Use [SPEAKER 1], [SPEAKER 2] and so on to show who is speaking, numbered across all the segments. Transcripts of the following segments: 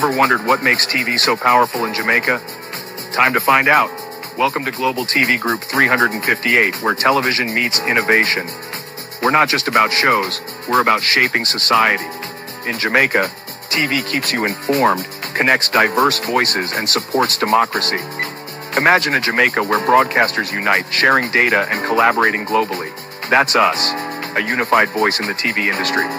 [SPEAKER 1] Ever wondered what makes TV so powerful in Jamaica? Time to find out. Welcome to Global TV Group 358, where television meets innovation. We're not just about shows, we're about shaping society. In Jamaica, TV keeps you informed, connects diverse voices, and supports democracy. Imagine a Jamaica where broadcasters unite, sharing data and collaborating globally. That's us, a unified voice in the TV industry.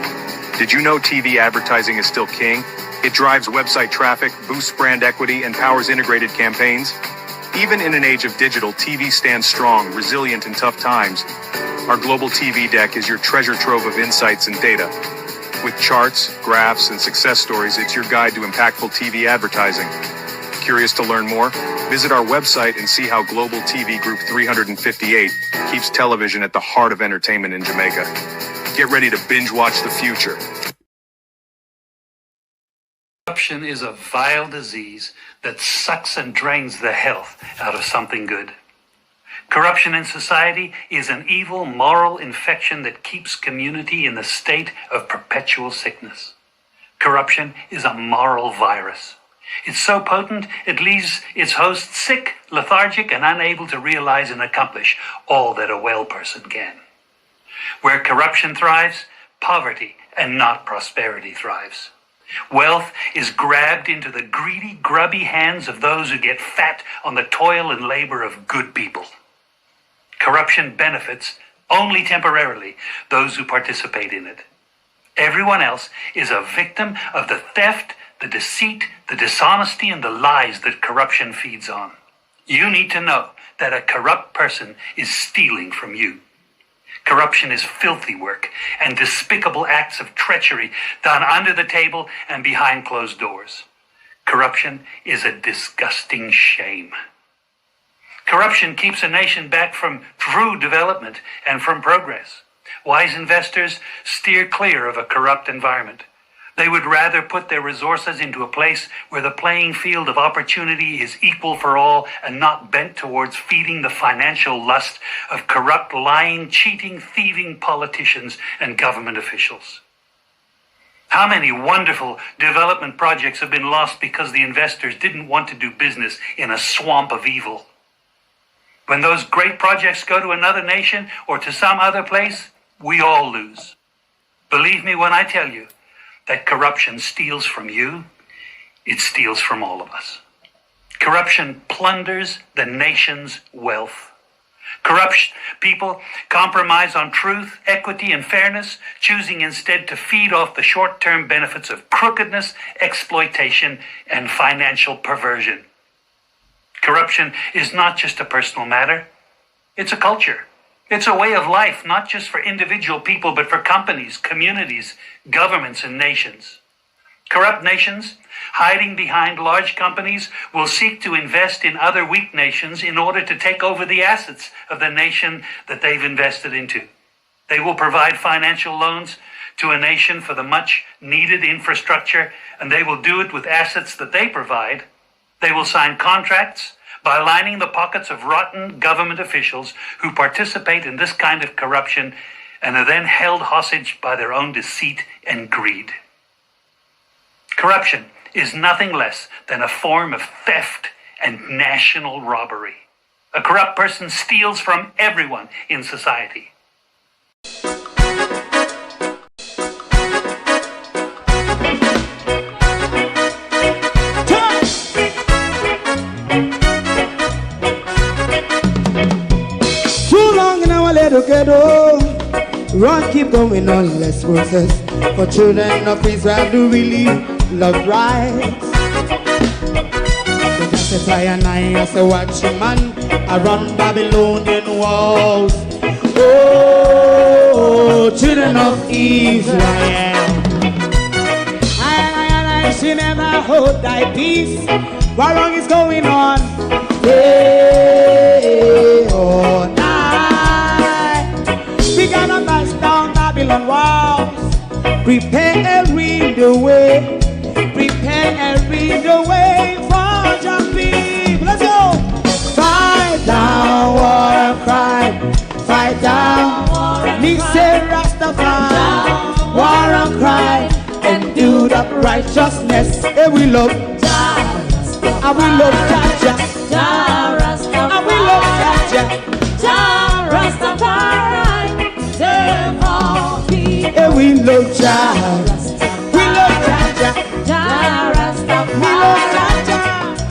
[SPEAKER 1] Did you know TV advertising is still king? It drives website traffic, boosts brand equity, and powers integrated campaigns. Even in an age of digital, TV stands strong, resilient in tough times. Our Global TV Deck is your treasure trove of insights and data. With charts, graphs, and success stories, it's your guide to impactful TV advertising. Curious to learn more? Visit our website and see how Global TV Group 358 keeps television at the heart of entertainment in Jamaica. Get ready to binge watch the future.
[SPEAKER 2] Corruption is a vile disease that sucks and drains the health out of something good. Corruption in society is an evil moral infection that keeps community in a state of perpetual sickness. Corruption is a moral virus. It's so potent, it leaves its host sick, lethargic, and unable to realize and accomplish all that a well person can. Where corruption thrives, poverty and not prosperity thrives. Wealth is grabbed into the greedy, grubby hands of those who get fat on the toil and labor of good people. Corruption benefits only temporarily those who participate in it. Everyone else is a victim of the theft, the deceit, the dishonesty, and the lies that corruption feeds on. You need to know that a corrupt person is stealing from you. Corruption is filthy work and despicable acts of treachery done under the table and behind closed doors. Corruption is a disgusting shame. Corruption keeps a nation back from true development and from progress. Wise investors steer clear of a corrupt environment. They would rather put their resources into a place where the playing field of opportunity is equal for all and not bent towards feeding the financial lust of corrupt, lying, cheating, thieving politicians and government officials. How many wonderful development projects have been lost because the investors didn't want to do business in a swamp of evil? When those great projects go to another nation or to some other place, we all lose. Believe me when I tell you that corruption steals from you, it steals from all of us. Corruption plunders the nation's wealth. Corrupt people compromise on truth, equity, and fairness, choosing instead to feed off the short-term benefits of crookedness, exploitation, and financial perversion. Corruption is not just a personal matter, it's a culture. It's a way of life, not just for individual people, but for companies, communities, governments, and nations. Corrupt nations, hiding behind large companies, will seek to invest in other weak nations in order to take over the assets of the nation that they've invested into. They will provide financial loans to a nation for the much-needed infrastructure, and they will do it with assets that they provide. They will sign contracts by lining the pockets of rotten government officials who participate in this kind of corruption and are then held hostage by their own deceit and greed. Corruption is nothing less than a form of theft and national robbery. A corrupt person steals from everyone in society.
[SPEAKER 3] Ghetto, run, keep going on, less process. For children of Israel do really love rights. So justify and I as a watching man around Babylonian walls. Oh, children of Israel, I should never hold thy peace. What wrong is going on? Hey, oh, we gotta bust down Babylon walls. Prepare and read the way. Prepare and read the way for your people. Let's go. Fight down war and crime. Fight down. Nixon Rastafari. War and crime. And do build up righteousness. Hey, we love Jah, and we love Jah, and we love Jah,
[SPEAKER 4] Rastafari, save all people.
[SPEAKER 3] hey, we love Jah, we love Jah, we love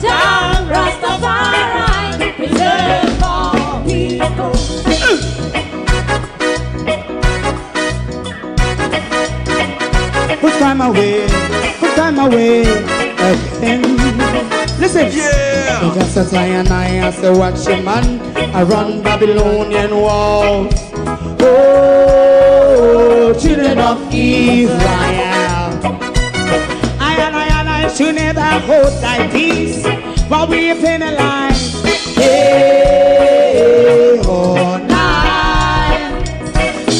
[SPEAKER 3] Jah,
[SPEAKER 4] Rastafari, save all people.
[SPEAKER 3] Put time away again. Listen, yeah. Just as I say, watch him man, I run Babylonian walls. Oh, children of Israel, I should never hold thy peace, while we penalize. Hey, oh, night.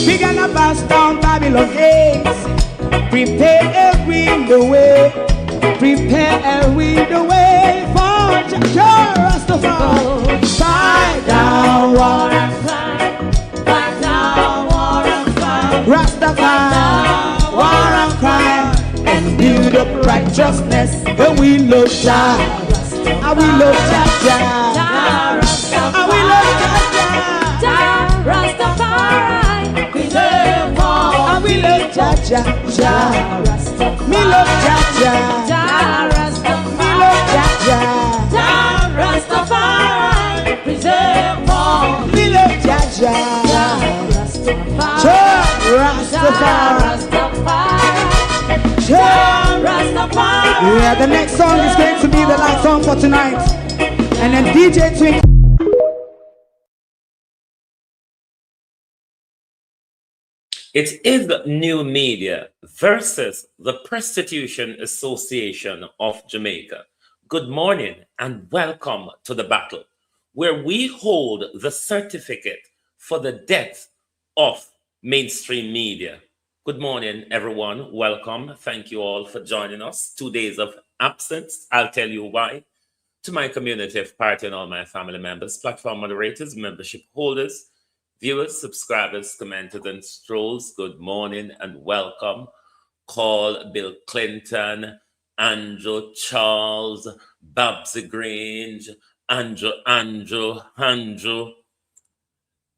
[SPEAKER 3] We gonna bust down Babylon gates. Prepare the way, prepare the way for Jah Rastafari. Fight down war and fight down war and fight. Rastafari, war and crime, and build up righteousness. And we love Jah, and we love Jah, and we love Jah,
[SPEAKER 4] Rastafari, preserve all.
[SPEAKER 3] and we love Jah. Me love Jah, me love Jah,
[SPEAKER 4] Rastafari, preserve all.
[SPEAKER 3] me love Jah, Rastafari. Yeah, the next song is going to be the last song for tonight, and then DJ Twink.
[SPEAKER 5] It is NewMedia versus the Prostitution Association of Jamaica. Good morning and welcome to the battle, where we hold the certificate for the death of mainstream media. Good morning, everyone. Welcome. Thank you all for joining us. 2 days of absence. I'll tell you why. To my community of party and all my family members, platform moderators, membership holders, viewers, subscribers, commenters, and strolls, good morning and welcome. Call Bill Clinton, Andrew Charles, Babsy Grange, Andrew,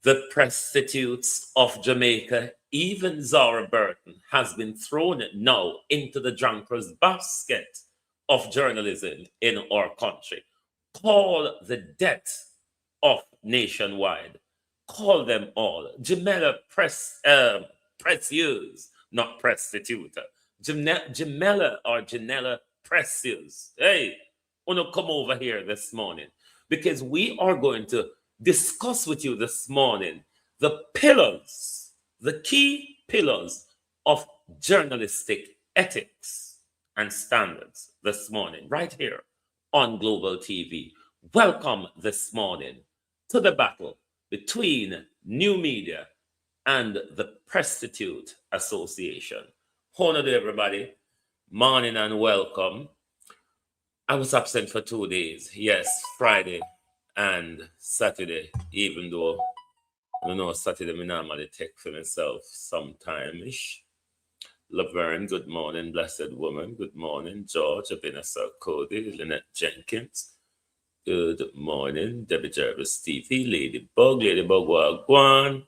[SPEAKER 5] the prostitutes of Jamaica, even Zara Burton has been thrown now into the drunkard's basket of journalism in our country. Call the death of Nationwide. Call them all. Jamela Precious, not prostitute. Jamela or Janella Precious. Hey, wanna come over here this morning because we are going to discuss with you this morning the pillars, the key pillars of journalistic ethics and standards this morning, right here on Global TV. Welcome this morning to the battle between NewMedia and the Prostitute Association. Honor to everybody. Morning and welcome. I was absent for 2 days. Yes, Friday and Saturday, even though I don't know, Saturday I normally take for myself sometime-ish. Laverne, good morning. Blessed Woman, good morning. George, Vanessa, Cody, Lynette Jenkins, good morning. Debbie Jarvis, Stevie, Ladybug, Wagwan.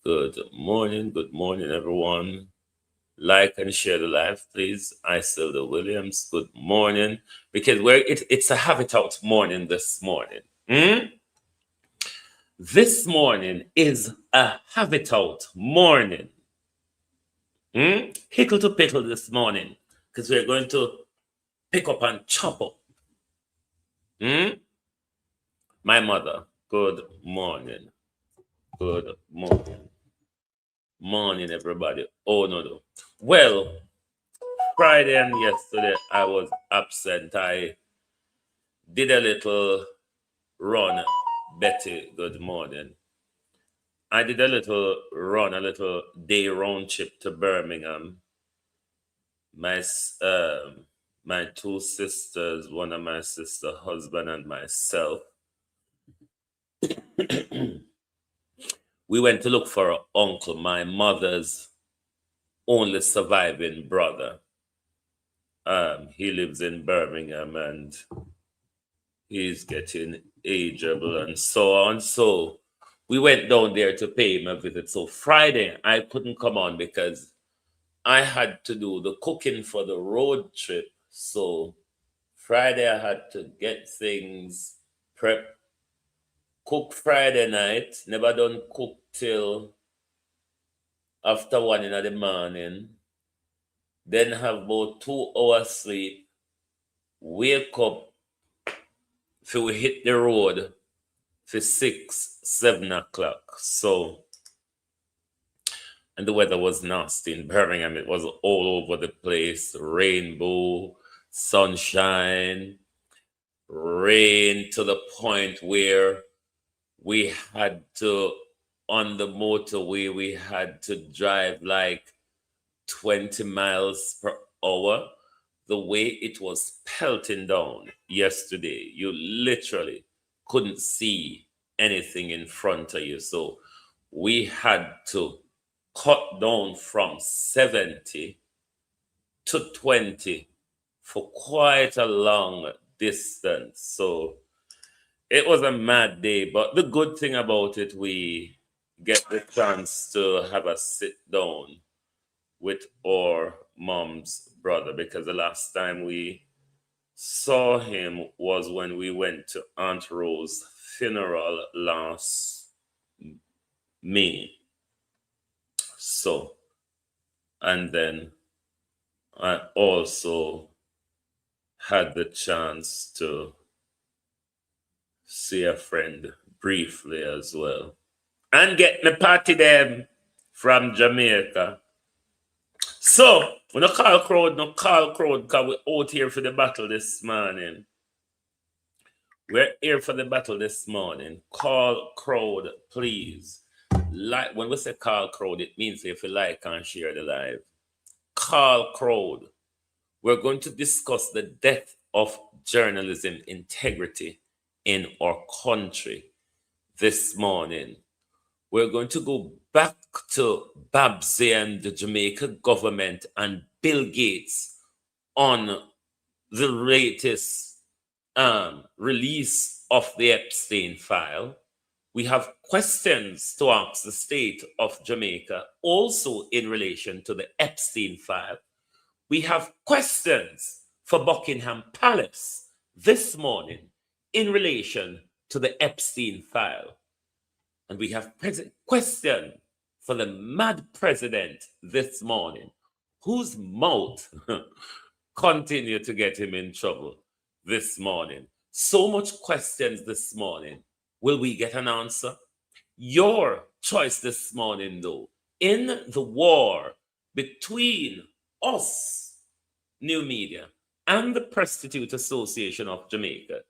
[SPEAKER 5] Good morning, everyone. Like and share the live, please. Isilda Williams, good morning. Because it's a have it out morning this morning. This morning is a have it out morning. Hickle to pickle this morning. Because we're going to pick up and chop up. My mother, good morning. Good morning. Morning, everybody. Oh, no. Well, Friday and yesterday I was absent. I did a little run. Betty, good morning. I did a little run, a little day round trip to Birmingham. My two sisters, one of my sister husband and myself, we went to look for our uncle, my mother's only surviving brother. He lives in Birmingham and he's getting ageable and so on. So we went down there to pay him a visit. So Friday, I couldn't come on because I had to do the cooking for the road trip. So Friday, I had to get things prep. Cook Friday night, never done cook till after 1 in the morning. Then have about 2 hours sleep. Wake up till we hit the road for 6, 7 o'clock. So, and the weather was nasty in Birmingham. It was all over the place. Rainbow, sunshine, rain to the point where we had to, on the motorway, we had to drive like 20 miles per hour. The way it was pelting down yesterday, you literally couldn't see anything in front of you. So we had to cut down from 70 to 20 for quite a long distance. So it was a mad day, but the good thing about it, we get the chance to have a sit down with our mom's brother, because the last time we saw him was when we went to Aunt Rose's funeral last May. So, and then I also had the chance to see a friend briefly as well. And get me party them from Jamaica. So, we no call crowd, because we're out here for the battle this morning. We're here for the battle this morning. Call crowd, please. Like, when we say call crowd, it means if you like and share the live. Call crowd. We're going to discuss the death of journalism integrity in our country this morning. We're going to go back to Babsy and the Jamaica government and Bill Gates on the latest release of the Epstein file. We have questions to ask the state of Jamaica also in relation to the Epstein file. We have questions for Buckingham Palace this morning in relation to the Epstein file. And we have question for the mad president this morning, whose mouth continue to get him in trouble this morning. So much questions this morning. Will we get an answer? Your choice this morning, though, in the war between us, NewMedia, and the Prostitute Association of Jamaica,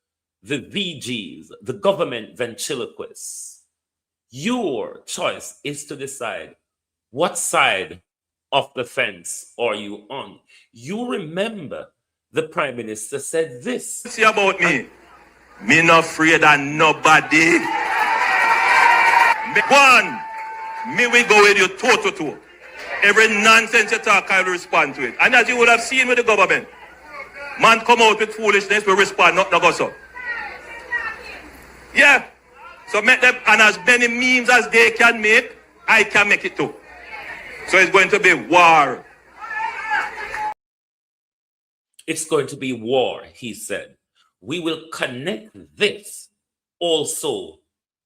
[SPEAKER 5] the VGs, the government ventriloquists, your choice is to decide what side of the fence are you on. You remember the Prime Minister said this.
[SPEAKER 6] See about me. Me not afraid of nobody. Me will go with you toe to toe. Every nonsense you talk, I will respond to it. And as you would have seen with the government, man come out with foolishness, we respond, not go so. Yeah. So make them, and as many memes as they can make, I can make it too. So it's going to be war.
[SPEAKER 5] It's going to be war, he said. We will connect this also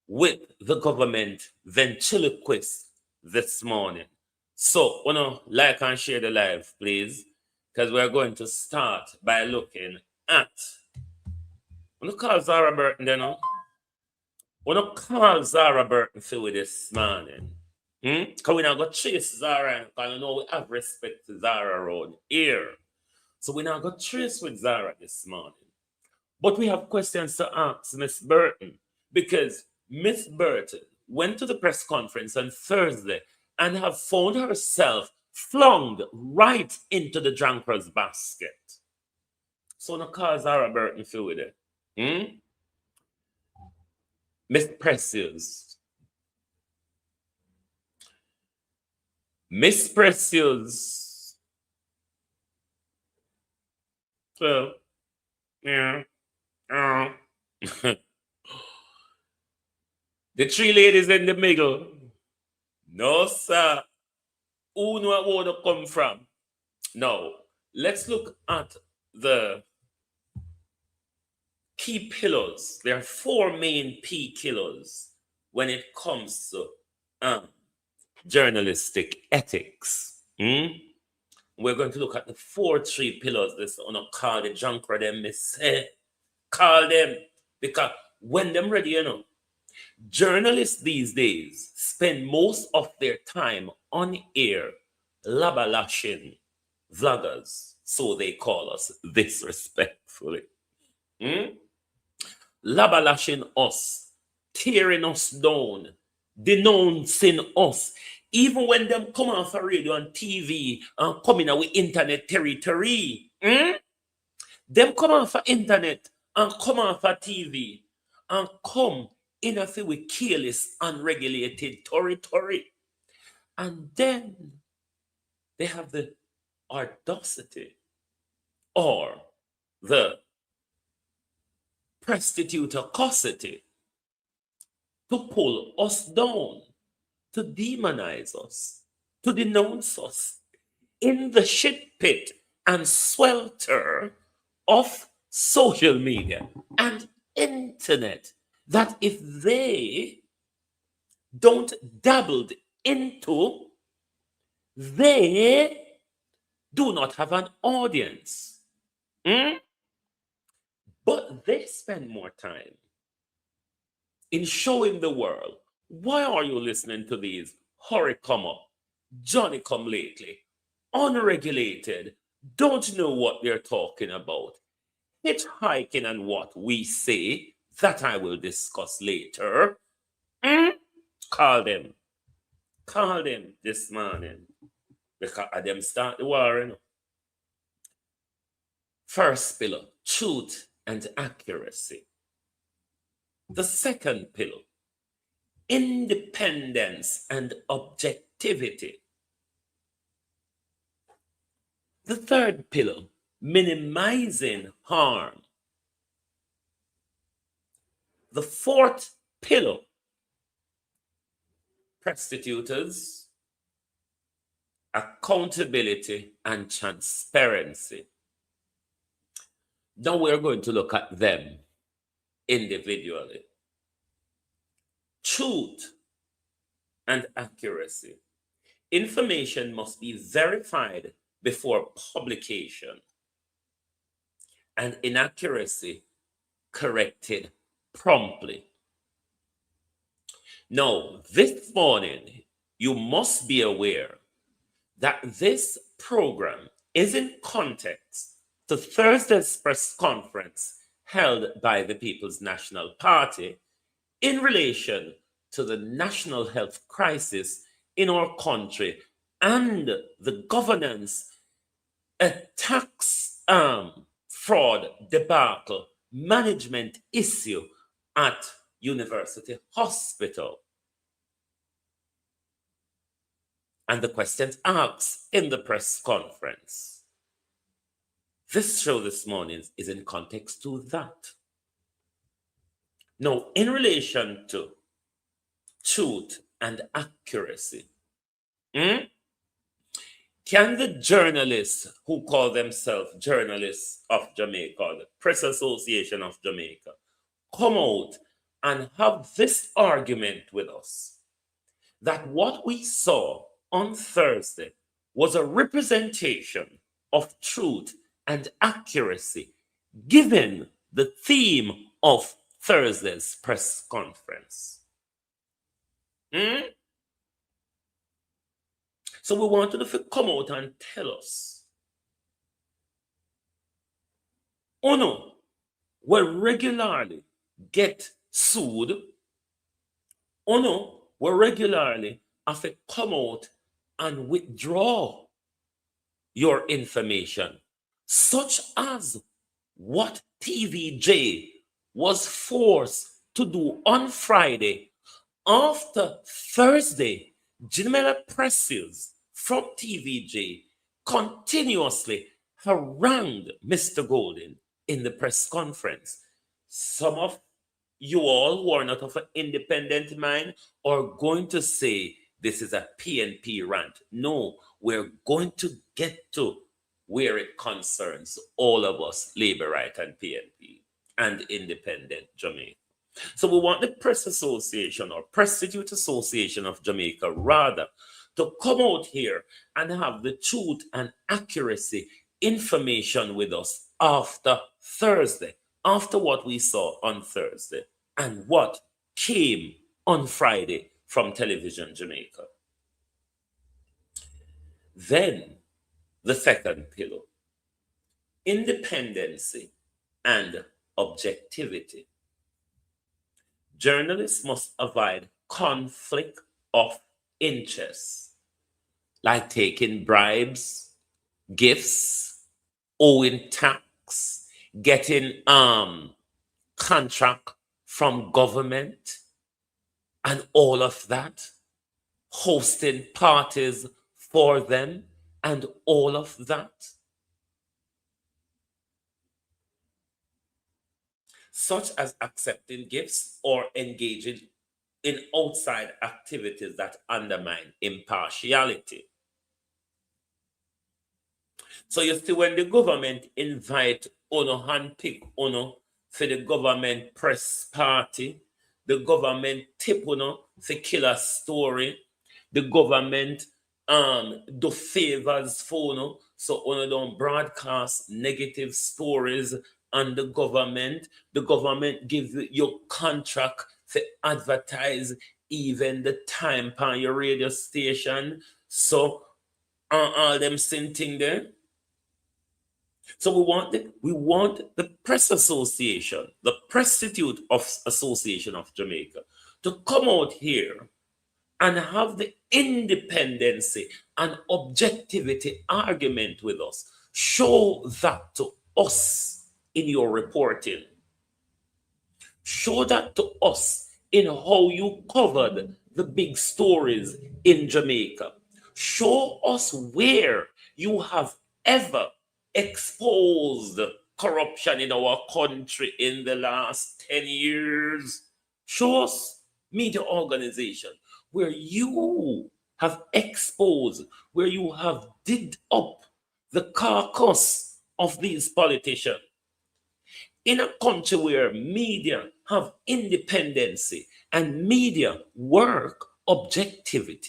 [SPEAKER 5] with the government ventriloquist this morning. So, like and share the live, please, because we're going to start by looking at. Call Zara Burton, you know. Call Zara Burton for this morning. Because we're not going to chase Zara, because we have respect to Zara around here. So we're not going to trace with Zara this morning. But we have questions to ask Miss Burton, because Miss Burton went to the press conference on Thursday and have found herself flung right into the drunkard's basket. So no call Zara Burton for with it. Miss Precious. Miss Precious So, yeah. uh, the three ladies in the middle. No, sir. Who know where to come from? Now, let's look at the key pillars. There are four main key pillars when it comes to journalistic ethics. We're going to look at the three pillars. This on a call the junk them, miss. Call them because when them ready, journalists these days spend most of their time on air labalashing vloggers, so they call us disrespectfully. Labalashing us, tearing us down, denouncing us. Even when them come off a radio and TV and come in our internet territory, them come off a internet and come off a TV and come interfere with careless, unregulated territory. And then they have the audacity or the prostitutacosity to pull us down, to demonize us, to denounce us in the shit pit and swelter of social media and internet, that if they don't dabbled into, they do not have an audience. But they spend more time in showing the world, why are you listening to these hurry come up, Johnny come lately, unregulated, don't know what they're talking about, hitchhiking and what we say, that I will discuss later. Call them this morning, because them start the war. First pillar, truth and accuracy. The second pillar, independence and objectivity. The third pillar, minimizing harm. The fourth pillar, prostitutors, accountability and transparency. Now we're going to look at them individually. Truth and accuracy. Information must be verified before publication, and inaccuracy corrected promptly. Now, this morning, you must be aware that this program is in context to Thursday's press conference held by the People's National Party in relation to the national health crisis in our country and the governance, a tax fraud debacle, management issue at University Hospital. And the questions asked in the press conference. This show this morning is in context to that. Now, in relation to truth and accuracy, can the journalists who call themselves journalists of Jamaica, the Press Association of Jamaica, come out and have this argument with us that what we saw on Thursday was a representation of truth and accuracy, given the theme of Thursday's press conference? So we wanted to come out and tell us, oh no, we regularly get sued. Oh no, we regularly have to come out and withdraw your information, such as what TVJ was forced to do on Friday after Thursday. Jamaica presses from TVJ continuously harangued Mr. Golden in the press conference. Some of you all who are not of an independent mind are going to say this is a PNP rant. No, we're going to get to where it concerns all of us, Labour Right and PNP and Independent Jamaica. So we want the Press Association or Prostitute Association of Jamaica rather to come out here and have the truth and accuracy information with us after Thursday, after what we saw on Thursday and what came on Friday from Television Jamaica. Then the second pillar, independency and objectivity. Journalists must avoid conflict of interest, like taking bribes, gifts, owing tax, getting contract from government, and all of that, hosting parties for them, and all of that. Such as accepting gifts or engaging in outside activities that undermine impartiality. So you see, when the government invite uno handpick uno for the government press party, the government tip uno for kill a story, the government do favors for uno, so uno don't broadcast negative stories on the government gives you contract to advertise even the time on your radio station. So all them sitting there. So we want the Press Association, the Prostitute of Association of Jamaica, to come out here and have the independency and objectivity argument with us. Show that to us in your reporting. Show that to us in how you covered the big stories in Jamaica. Show us where you have ever exposed corruption in our country in the last 10 years. Show us media organization where you have exposed, where you have digged up the carcass of these politicians. In a country where media have independency and media work objectively,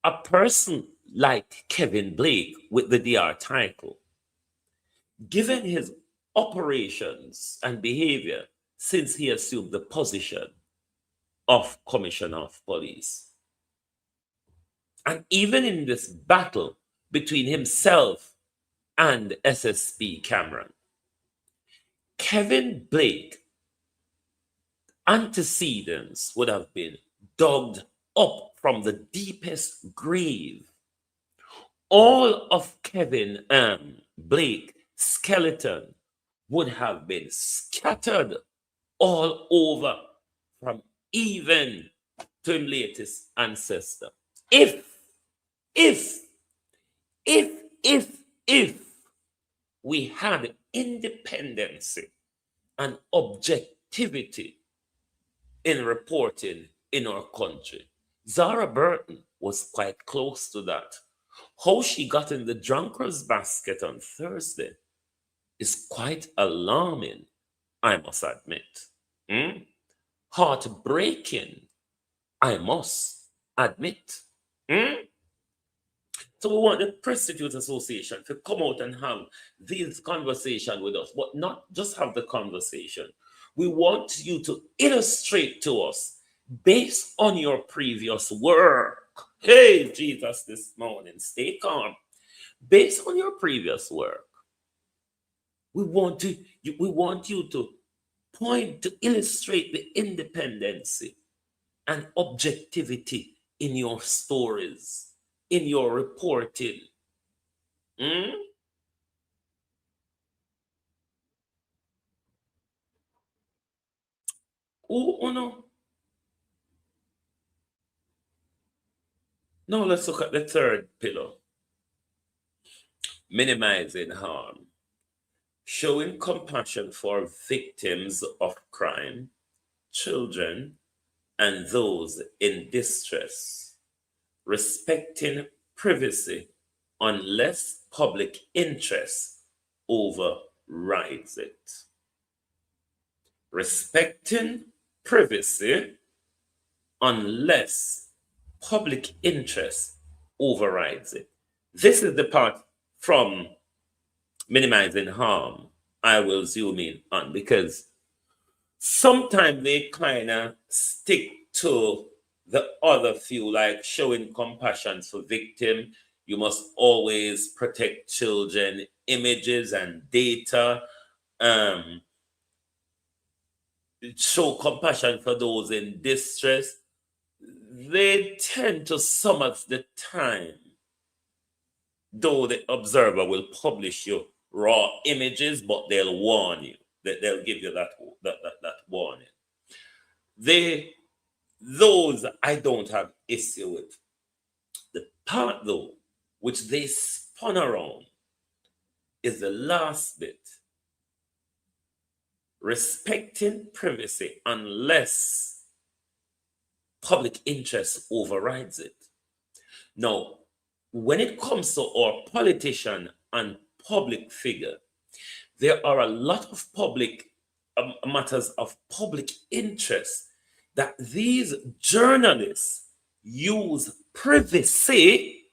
[SPEAKER 5] a person like Kevin Blake with the DR title, given his operations and behavior since he assumed the position of Commissioner of Police, and even in this battle between himself and SSP Cameron, Kevin Blake antecedents would have been dug up from the deepest grave. All of Kevin Blake's skeleton would have been scattered all over from even to his latest ancestor. If we had independency and objectivity in reporting in our country, Zara Burton was quite close to that. How she got in the drunkard's basket on Thursday is quite alarming, I must admit. Heartbreaking, I must admit. So we want the Prostitute Association to come out and have these conversations with us, but not just have the conversation. We want you to illustrate to us based on your previous work. Hey, Jesus, this morning, stay calm. Based on your previous work, we want you to point to illustrate the independency and objectivity in your stories, in your reporting. No. Now let's look at the third pillar. minimizing harm, showing compassion for victims of crime, children, and those in distress, respecting privacy unless public interest overrides it. Respecting privacy unless public interest overrides it. This is the part from minimizing harm I will zoom in on, because sometimes they kind of stick to the other few, like showing compassion for victim. You must always protect children, images and data. Show compassion for those in distress. They tend to, some of the time, though the observer will publish you raw images, but they'll warn you. They'll give you that warning. Those I don't have issue with. The part though, which they spun around, is the last bit. Respecting privacy unless public interest overrides it. Now, when it comes to our politician and public figure, there are a lot of public matters of public interest that these journalists use privacy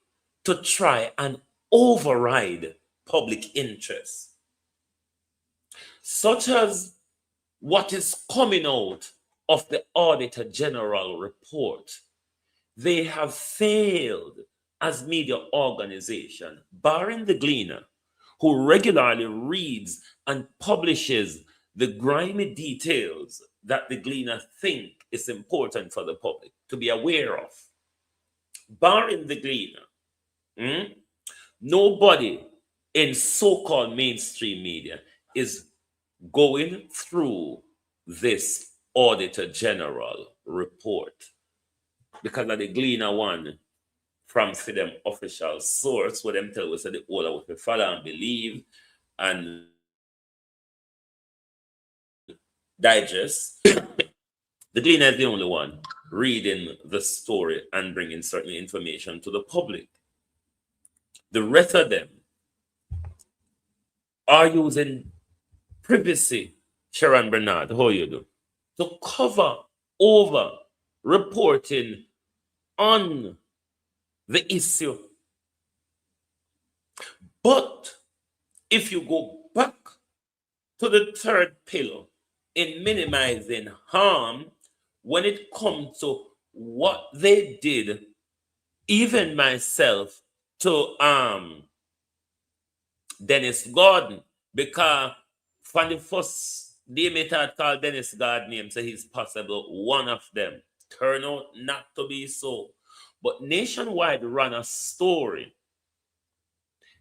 [SPEAKER 5] to try and override public interest, such as what is coming out of the Auditor General report. They have failed as media organization, barring the Gleaner, who regularly reads and publishes the grimy details that the Gleaner think is important for the public to be aware of. Barring the Gleaner, nobody in so-called mainstream media is going through this Auditor General report, because of the Gleaner one from them official source, where them tell us that the all we follow and believe and digest. The Gleaner is the only one reading the story and bringing certain information to the public. The rest of them are using privacy, Sharon Bernard, how you do, to cover over reporting on the issue. But if you go back to the third pillar in minimizing harm, when it comes to what they did, even myself, to Dennis Gordon, because from the first day me thought called Dennis Gordon name, so he's possible one of them. Turn out not to be so. But Nationwide ran a story.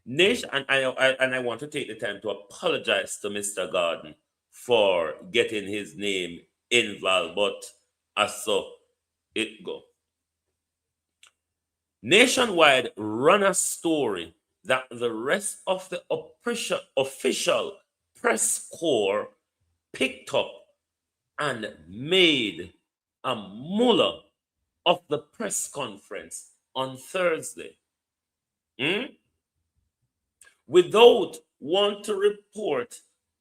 [SPEAKER 5] And I want to take the time to apologize to Mr. Gordon for getting his name involved, but as so it go. Nationwide ran a story that the rest of the official press corps picked up and made a mullah of the press conference on Thursday. Without want to report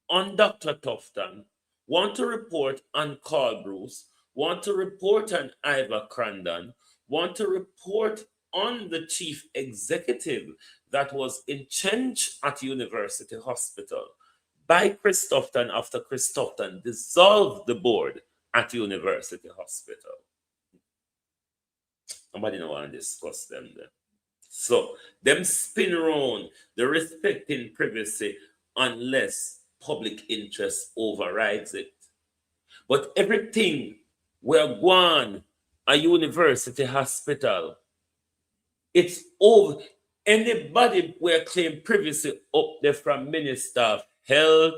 [SPEAKER 5] on Dr. Tufton, want to report on Carl Bruce, want to report on Ivor Crandon, want to report on the chief executive that was in charge at University Hospital by Chris Tufton after Chris Tufton dissolved the board at University Hospital. Nobody don't want to discuss them there. So them spin around the respecting privacy unless public interest overrides it. But everything we're going a University Hospital, it's over. Anybody will claim privacy up there, from Minister of Health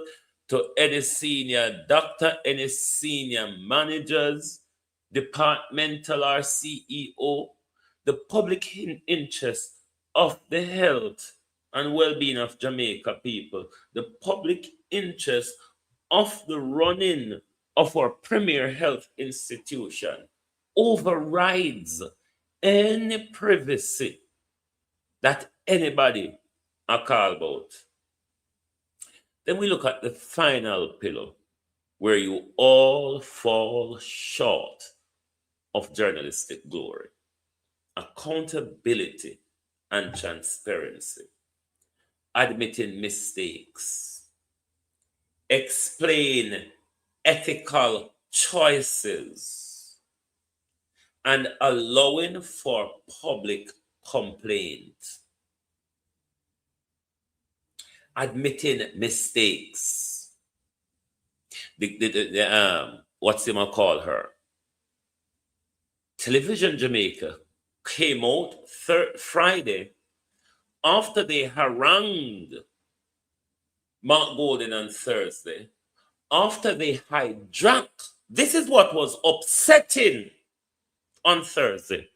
[SPEAKER 5] to any senior doctor, any senior managers, departmental or CEO, the public interest of the health and well-being of Jamaica people, the public interest of the running of our premier health institution overrides any privacy that anybody are called about. Then we look at the final pillar, where you all fall short of journalistic glory: accountability and transparency, admitting mistakes, explain ethical choices, and allowing for public complaint. Admitting mistakes. What's him call her? Television Jamaica came out Friday after they harangued Mark Golden on Thursday, after they hijacked. This is what was upsetting on Thursday,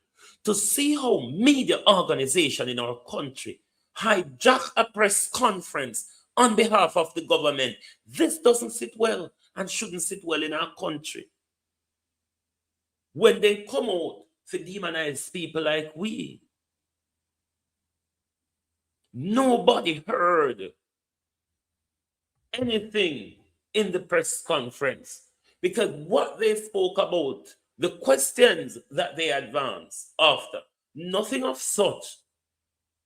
[SPEAKER 5] to see how media organization in our country hijack a press conference on behalf of the government. This doesn't sit well and shouldn't sit well in our country. When they come out to demonize people like we, nobody heard anything in the press conference, because what they spoke about, the questions that they advanced after, nothing of such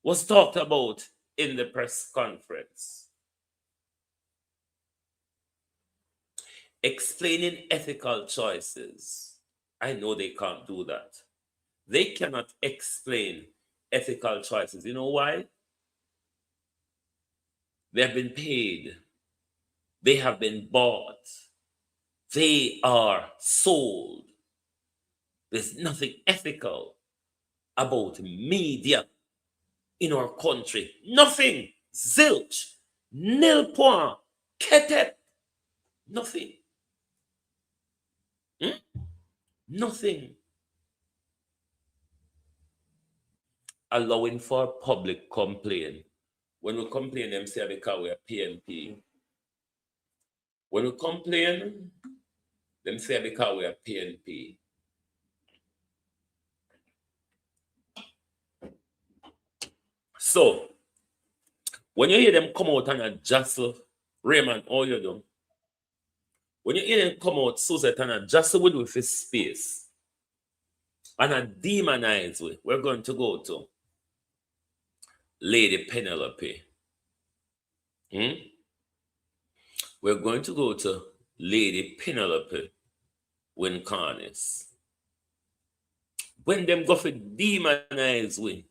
[SPEAKER 5] was talked about in the press conference. Explaining ethical choices. I know they can't do that. They cannot explain ethical choices. You know why? They have been paid. They have been bought. They are sold. There's nothing ethical about media in our country. Nothing. Zilch. Nil point. Ketep. Nothing. Nothing. Allowing for public complaint. When we complain, them say because we are PNP. When we complain, them say because we are PNP. So, when you hear them come out and a jostle Raymond, all you do, when you hear them come out, Suzette, and a jostle with his space, and a demonize with, we're going to go to Lady Penelope. We're going to go to Lady Penelope Wincarnis. When them go for demonize with,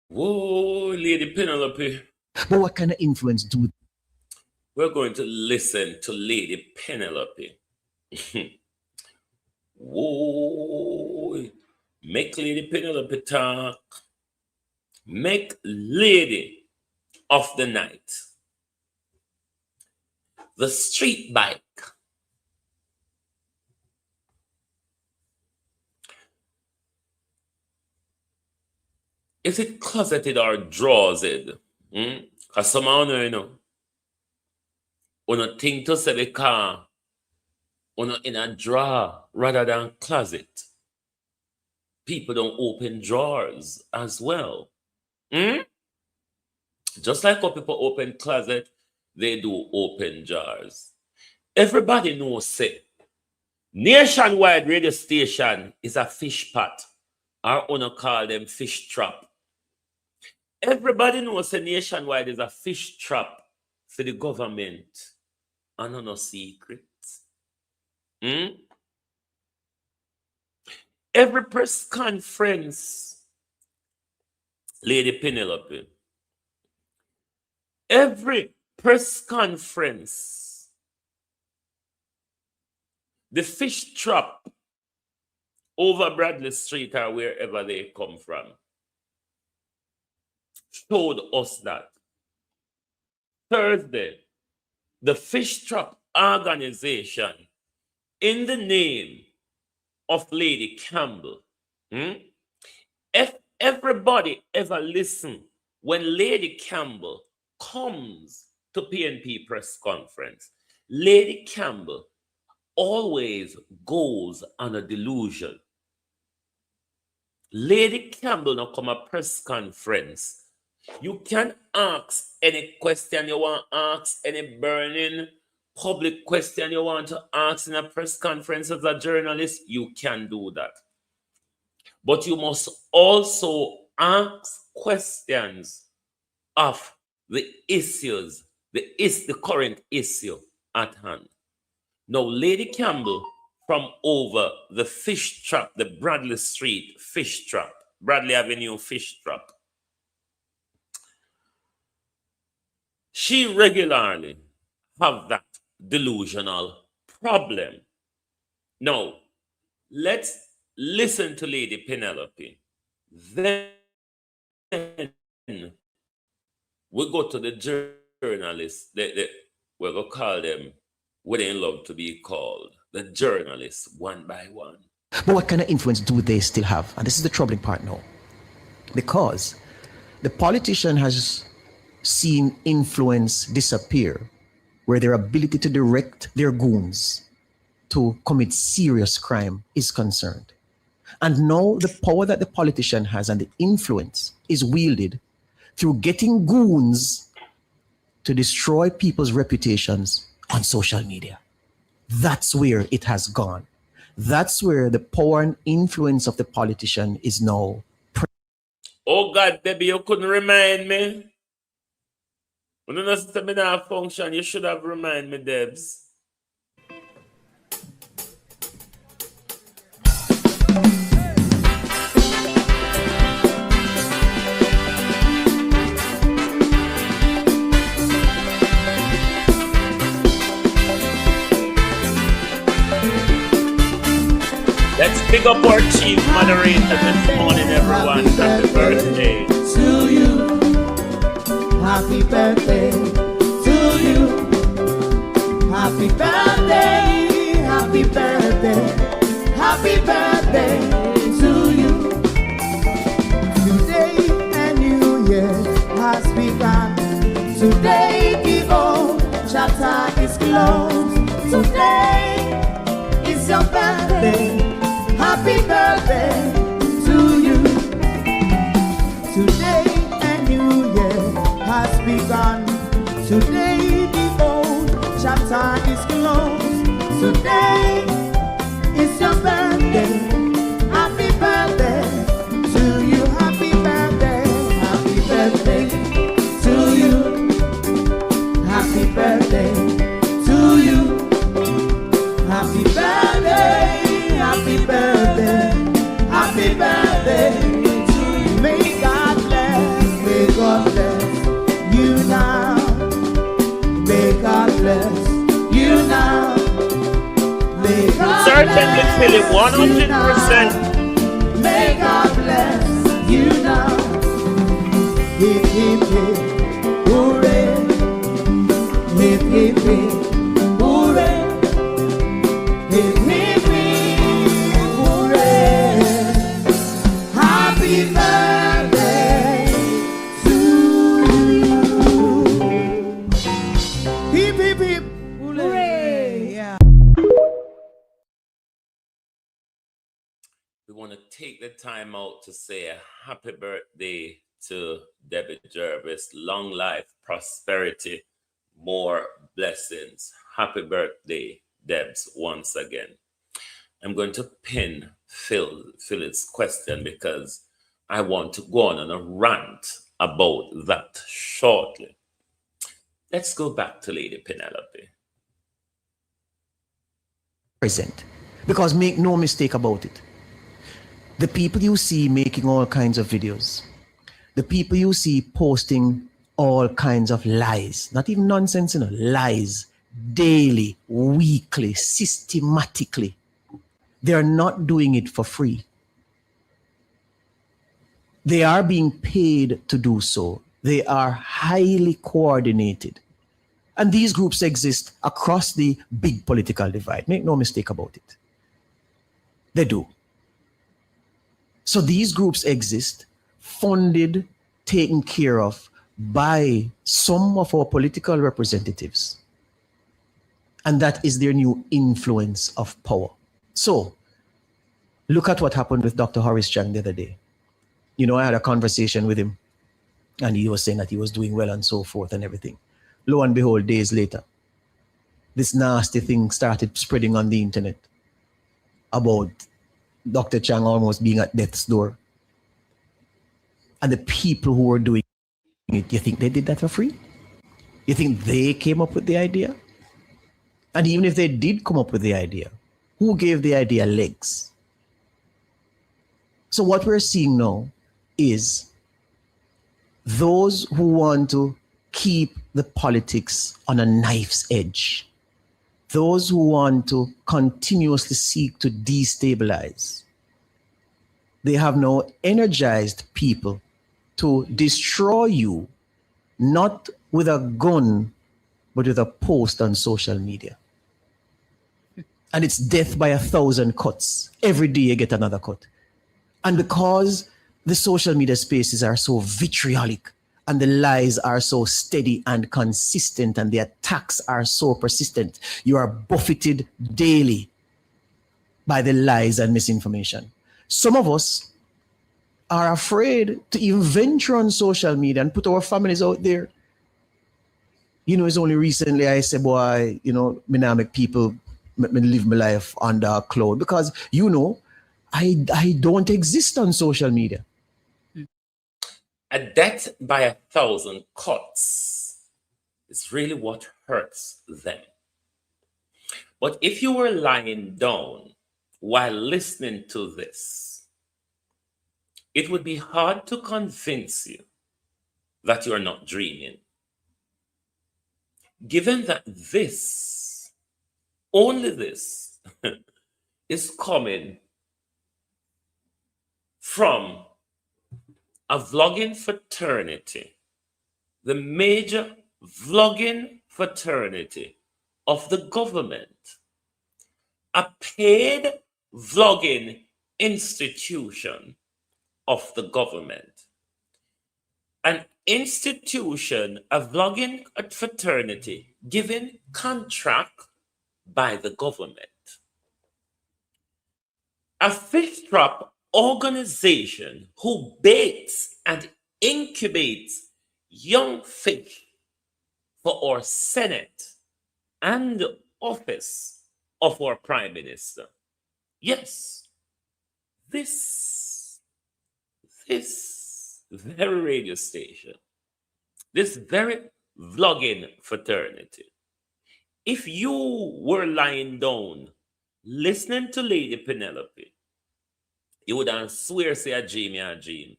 [SPEAKER 5] whoa, Lady Penelope.
[SPEAKER 7] But what kind of influence do
[SPEAKER 5] We're going to listen to Lady Penelope. Whoa, make Lady Penelope talk. Make Lady of the Night. The street bike. Is it closeted or drawsed? Because some of you know, you think to say because you in a drawer rather than closet. People don't open drawers as well. Just like how people open closet, they do open jars. Everybody knows, say, nationwide radio station is a fish pot. Or wanna call them fish trap. Everybody knows a nationwide is a fish trap for the government. And no secret. Every press conference, Lady Penelope, every press conference, the fish trap over Bradley Street or wherever they come from showed us that. Thursday, the fish trap organization, in the name of Lady Campbell, Hmm? If everybody ever listen when Lady Campbell comes to PNP press conference, Lady Campbell always goes on a delusion. Lady Campbell now come a press conference. You can ask any question you want to ask, any burning public question you want to ask in a press conference as a journalist, you can do that. But you must also ask questions of the issues, the current issue at hand. Now, Lady Campbell from over the fish trap, the Bradley Street fish trap, Bradley Avenue fish trap, she regularly have that delusional problem. Now, let's listen to Lady Penelope. Then we go to the journalists. We're going to call them, we didn't love to be called, the journalists one by one.
[SPEAKER 7] But what kind of influence do they still have? And this is the troubling part now. Because the politician has seen influence disappear, where their ability to direct their goons to commit serious crime is concerned. And now the power that the politician has and the influence is wielded through getting goons to destroy people's reputations on social media. That's where it has gone. That's where the power and influence of the politician is now.
[SPEAKER 5] Oh God, Debbie, you couldn't remind me. When you know seminar function, you should have reminded me, Debs. Let's pick up our chief moderator this morning, everyone. Happy birthday
[SPEAKER 3] to you. Happy birthday to you. Happy birthday, happy birthday, happy birthday to you. Today a new year has begun. Today the old chapter is closed. Today is your birthday. Happy birthday to you. Today a new year has begun. Today the old chapter is closed. Today is your birthday. Happy birthday to you. Happy birthday. Happy birthday to you. Happy birthday to you. Happy birthday. Happy birthday, happy birthday to you. May God bless you now. May God bless you now. May God
[SPEAKER 5] certainly feel it 100%.
[SPEAKER 3] May God bless you now. Hip, hip, hip, hooray. Hip, hip, hip, hooray. Hip, hip, happy birthday to you. Hip, hip, hip. Hooray. Yeah.
[SPEAKER 5] We want to take the time out to say a happy birthday to Debbie Jervis. Long life, prosperity, more blessings. Happy birthday, Debs, once again. I'm going to pin Phil's question because I want to go on a rant about that shortly. Let's go back to Lady Penelope.
[SPEAKER 7] Present. Because make no mistake about it. The people you see making all kinds of videos, the people you see posting all kinds of lies, not even nonsense, lies, daily, weekly, systematically, they are not doing it for free. They are being paid to do so. They are highly coordinated. And these groups exist across the big political divide. Make no mistake about it. They do. So these groups exist, funded, taken care of by some of our political representatives. And that is their new influence of power. So look at what happened with Dr. Horace Chang the other day. I had a conversation with him and he was saying that he was doing well and so forth and everything. Lo and behold, days later, this nasty thing started spreading on the internet about Dr. Chang almost being at death's door. And the people who were doing it, you think they did that for free? You think they came up with the idea? And even if they did come up with the idea, who gave the idea legs? So what we're seeing now is those who want to keep the politics on a knife's edge, those who want to continuously seek to destabilize, they have now energized people to destroy you, not with a gun, but with a post on social media. And it's death by 1,000 cuts. Every day you get another cut. And because the social media spaces are so vitriolic and the lies are so steady and consistent and the attacks are so persistent, you are buffeted daily by the lies and misinformation. Some of us are afraid to even venture on social media and put our families out there. It's only recently I say, boy, me now make people me live my life under a cloud because, I don't exist on social media.
[SPEAKER 5] A death by 1,000 cuts is really what hurts them. But if you were lying down while listening to this, it would be hard to convince you that you are not dreaming. Given that this, only this, is coming from a vlogging fraternity, the major vlogging fraternity of the government, a paid vlogging institution of the government, an institution, a vlogging fraternity given contract by the government, a fish trap organization who baits and incubates young fish for our Senate and office of our Prime Minister. Yes, this very radio station, this very vlogging fraternity, if you were lying down listening to Lady Penelope, you would swear say a dream, a dream.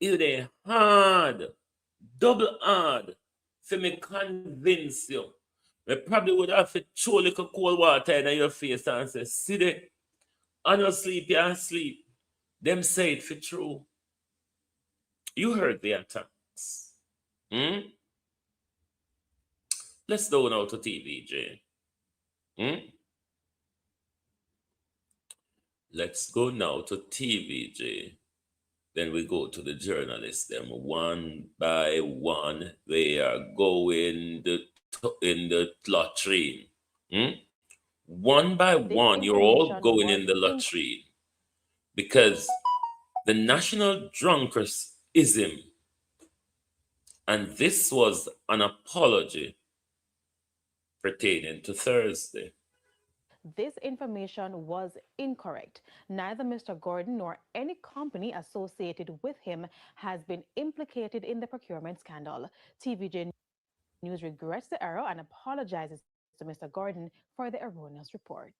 [SPEAKER 5] It would be hard, double hard for me convince you. I probably would have to throw a little cold water in your face and say, see there, I don't sleep, you sleep. Them say it for true. You heard the attacks. Let's go now to TVJ. Let's go now to TVJ. Then we go to the journalists. Them one by one, they are going in the latrine. One by one, you're all going in the latrine because the national drunkerism, and this was an apology pertaining to Thursday.
[SPEAKER 8] This information was incorrect. Neither Mr. Gordon nor any company associated with him has been implicated in the procurement scandal. TVJ News regrets the error and apologizes to Mr. Gordon for the erroneous report.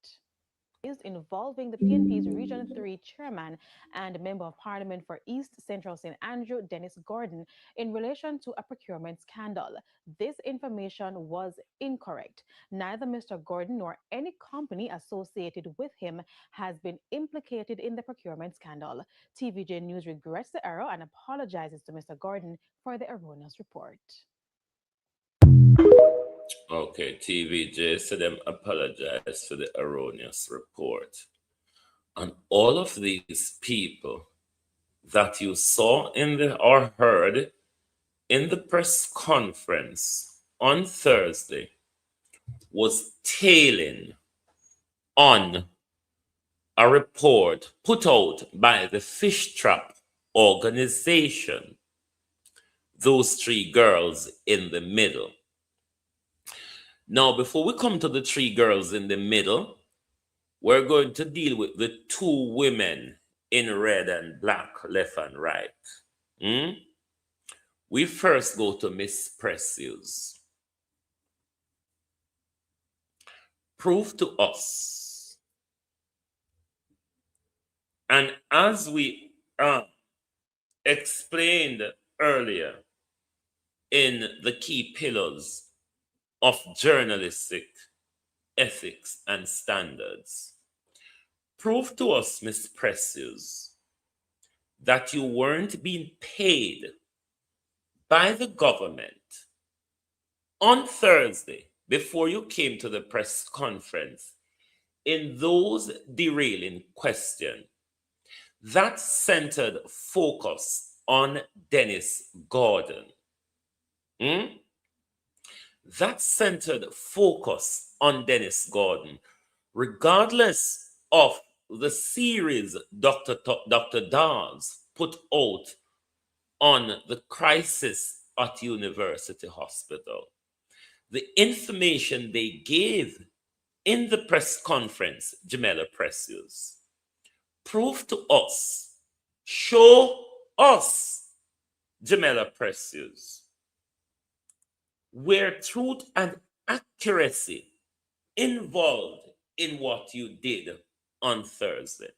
[SPEAKER 8] Is involving the PNP's Region 3 chairman and Member of Parliament for East Central St. Andrew, Dennis Gordon, in relation to a procurement scandal. This information was incorrect. Neither Mr. Gordon nor any company associated with him has been implicated in the procurement scandal. TVJ News regrets the error and apologizes to Mr. Gordon for the erroneous report.
[SPEAKER 5] Okay, TVJ said them apologize for the erroneous report. And all of these people that you saw in the or heard in the press conference on Thursday was tailing on a report put out by the Fish Trap organization, those three girls in the middle. Now, before we come to the three girls in the middle, we're going to deal with the two women in red and black, left and right. We first go to Miss Precious. Prove to us. And as we explained earlier in the key pillars of journalistic ethics and standards, prove to us, Miss Precious, that you weren't being paid by the government on Thursday before you came to the press conference in those derailing questions that centered focus on Dennis Gordon. That centered focus on Dennis Gordon, regardless of the series Dr. Dawes put out on the crisis at University Hospital. The information they gave in the press conference, Jamela Precious, prove to us, show us, Jamela Precious, where truth and accuracy involved in what you did on Thursday,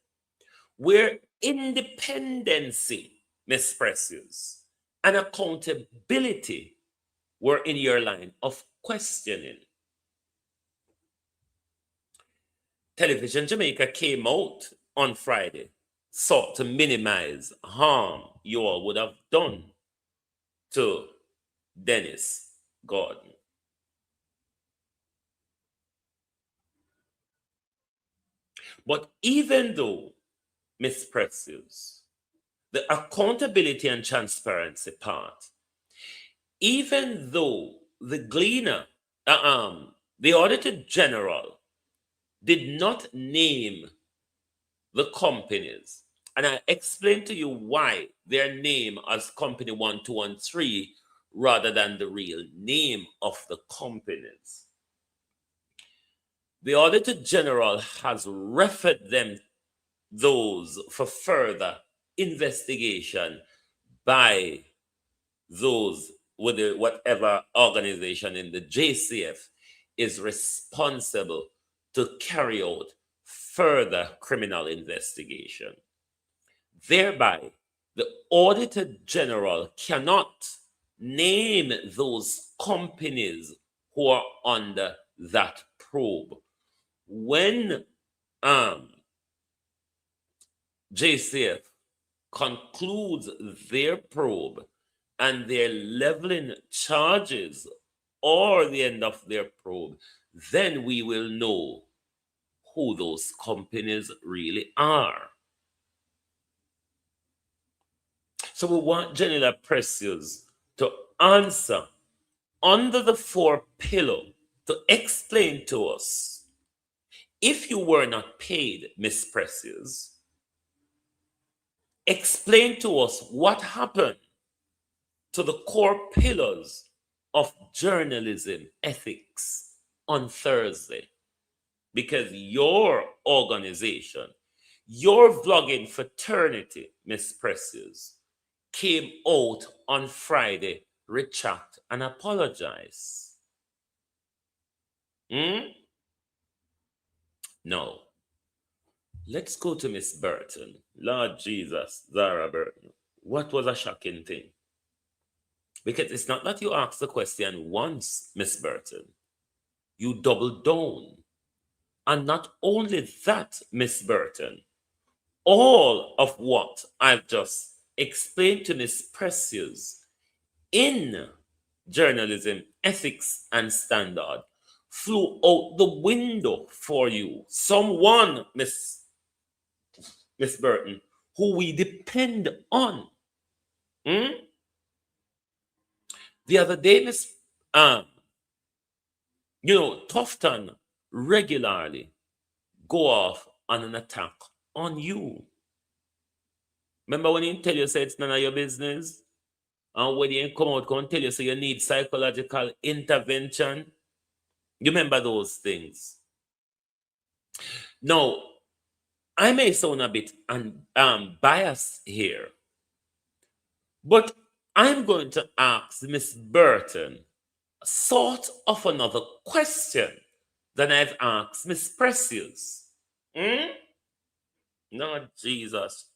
[SPEAKER 5] where independency, Miss Precious, and accountability were in your line of questioning. Television Jamaica came out on Friday, sought to minimize harm you all would have done to Dennis Gordon. But even though, Miss Precious, the accountability and transparency part, even though the Gleaner, the Auditor General did not name the companies, and I explained to you why they're named as Company 1, 2, and 3 rather than the real name of the companies. The Auditor General has referred them those for further investigation by those with whatever organization in the JCF is responsible to carry out further criminal investigation. Thereby, the Auditor General cannot name those companies who are under that probe. When JCF concludes their probe and their leveling charges or the end of their probe, then we will know who those companies really are. So we want Janela Precious to answer under the 4 pillar to explain to us, if you were not paid, Miss Precious, explain to us what happened to the core pillars of journalism ethics on Thursday. Because your organization, your vlogging fraternity, Miss Precious, came out on Friday, retract and apologize. No. Let's go to Miss Burton. Lord Jesus, Zara Burton. What was a shocking thing? Because it's not that you asked the question once, Miss Burton. You doubled down. And not only that, Miss Burton, all of what I've just explained to Miss Precious in journalism, ethics, and standard flew out the window for you. Someone, Miss Burton, who we depend on. Hmm? The other day, Miss, um, Tufton regularly go off on an attack on you. Remember when he tell you say it's none of your business? And when he come out, come tell you so you need psychological intervention. You remember those things? Now, I may sound a bit biased here, but I'm going to ask Miss Burton sort of another question than I've asked Miss Precious. Hmm? No, Jesus.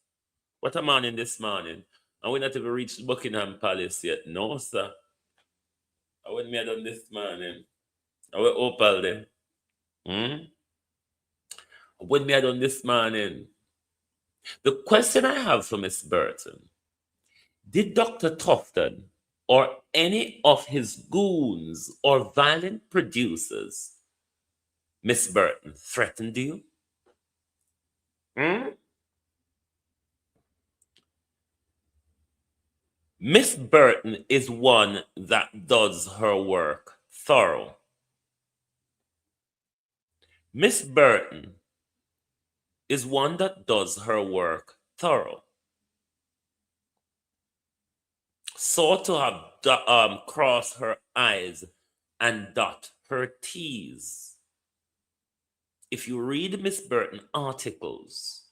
[SPEAKER 5] What a morning this morning. And we not even reached Buckingham Palace yet. No, sir. I went me a done this morning. I went Opal there. Hmm? When me a done this morning. The question I have for Miss Burton, did Dr. Tufton or any of his goons or violent producers, Miss Burton, threatened you? Hmm? Miss Burton is one that does her work thorough. Miss Burton is one that does her work thorough. Sought to have cross her I's and dot her T's. If you read Miss Burton articles,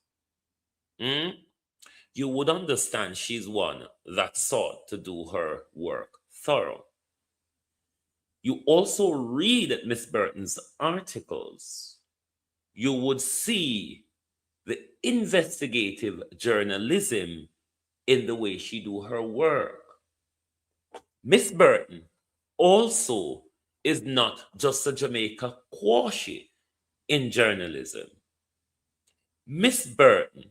[SPEAKER 5] you would understand she's one that sought to do her work thorough. You also read Miss Burton's articles, you would see the investigative journalism in the way she do her work. Miss Burton also is not just a Jamaica quashi in journalism. Miss Burton,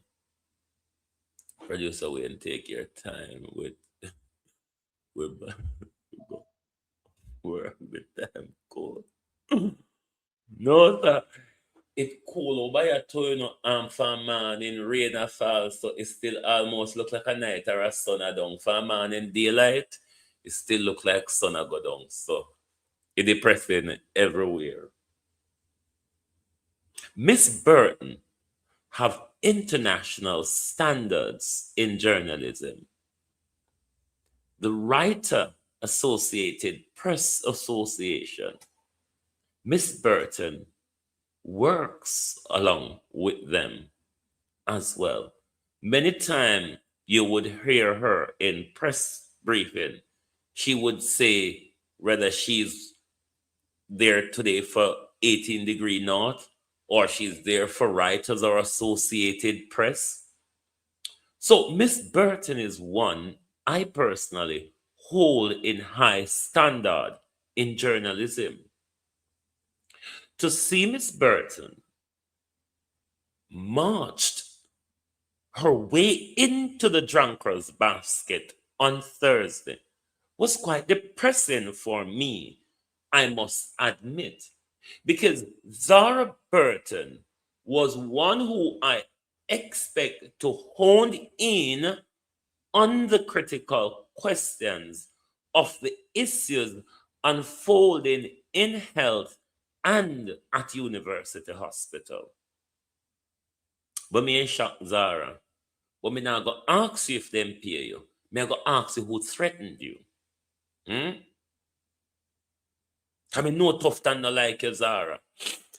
[SPEAKER 5] producer, we and take your time with work with them cool. No, sir. It cool over here too, for a man in rain or fall, so it still almost look like a night or a sun a down. For a man in daylight, it still look like sun a go down. So it depressing everywhere. Miss Burton have international standards in journalism. The Writer Associated Press Association, Miss Burton works along with them as well. Many times you would hear her in press briefing. She would say whether she's there today for 18° North or she's there for Writers or Associated Press. So Miss Burton is one I personally hold in high standard in journalism. To see Miss Burton marched her way into the drunkard's basket on Thursday was quite depressing for me, I must admit, because Zara Burton was one who I expect to hone in on the critical questions of the issues unfolding in health and at University Hospital. But me ain't shock Zara. But me now go ask you if them pay you. Me go ask you who threatened you. I mean, no Tufton no like you, Zara.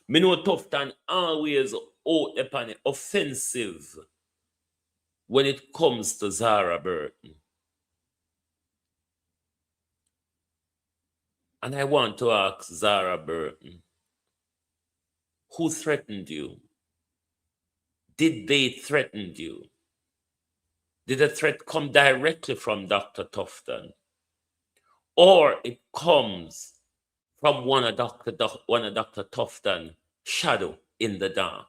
[SPEAKER 5] Me know Tufton always out upon it offensive when it comes to Zara Burton. And I want to ask Zara Burton, who threatened you? Did they threaten you? Did the threat come directly from Dr. Tufton? Or it comes from one of Dr. Tufton's shadow in the dark?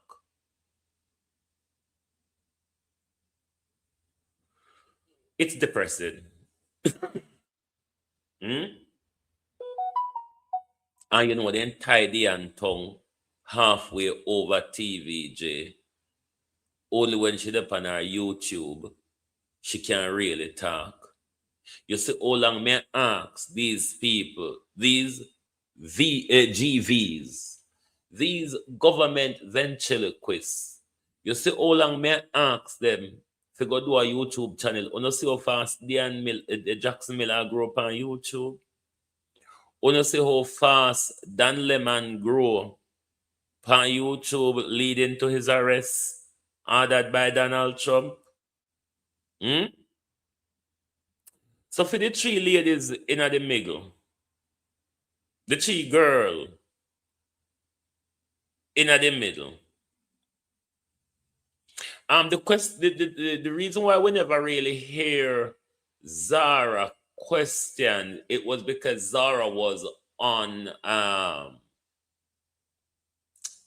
[SPEAKER 5] It's depressing. And you know, then tie the and tongue halfway over TVJ. Only when she up on her YouTube, she can really talk. You see, how long may I ask these people, these GVs, these government ventriloquists, you see, how long may I ask them to go do a YouTube channel? You know, see how fast Jackson Miller grow up on YouTube? You know, see how fast Dan Lemon grow on YouTube leading to his arrest, ordered by Donald Trump? Hmm? So for the three ladies in the middle, the three girl in the middle. The reason why we never really hear Zara question it was because Zara was on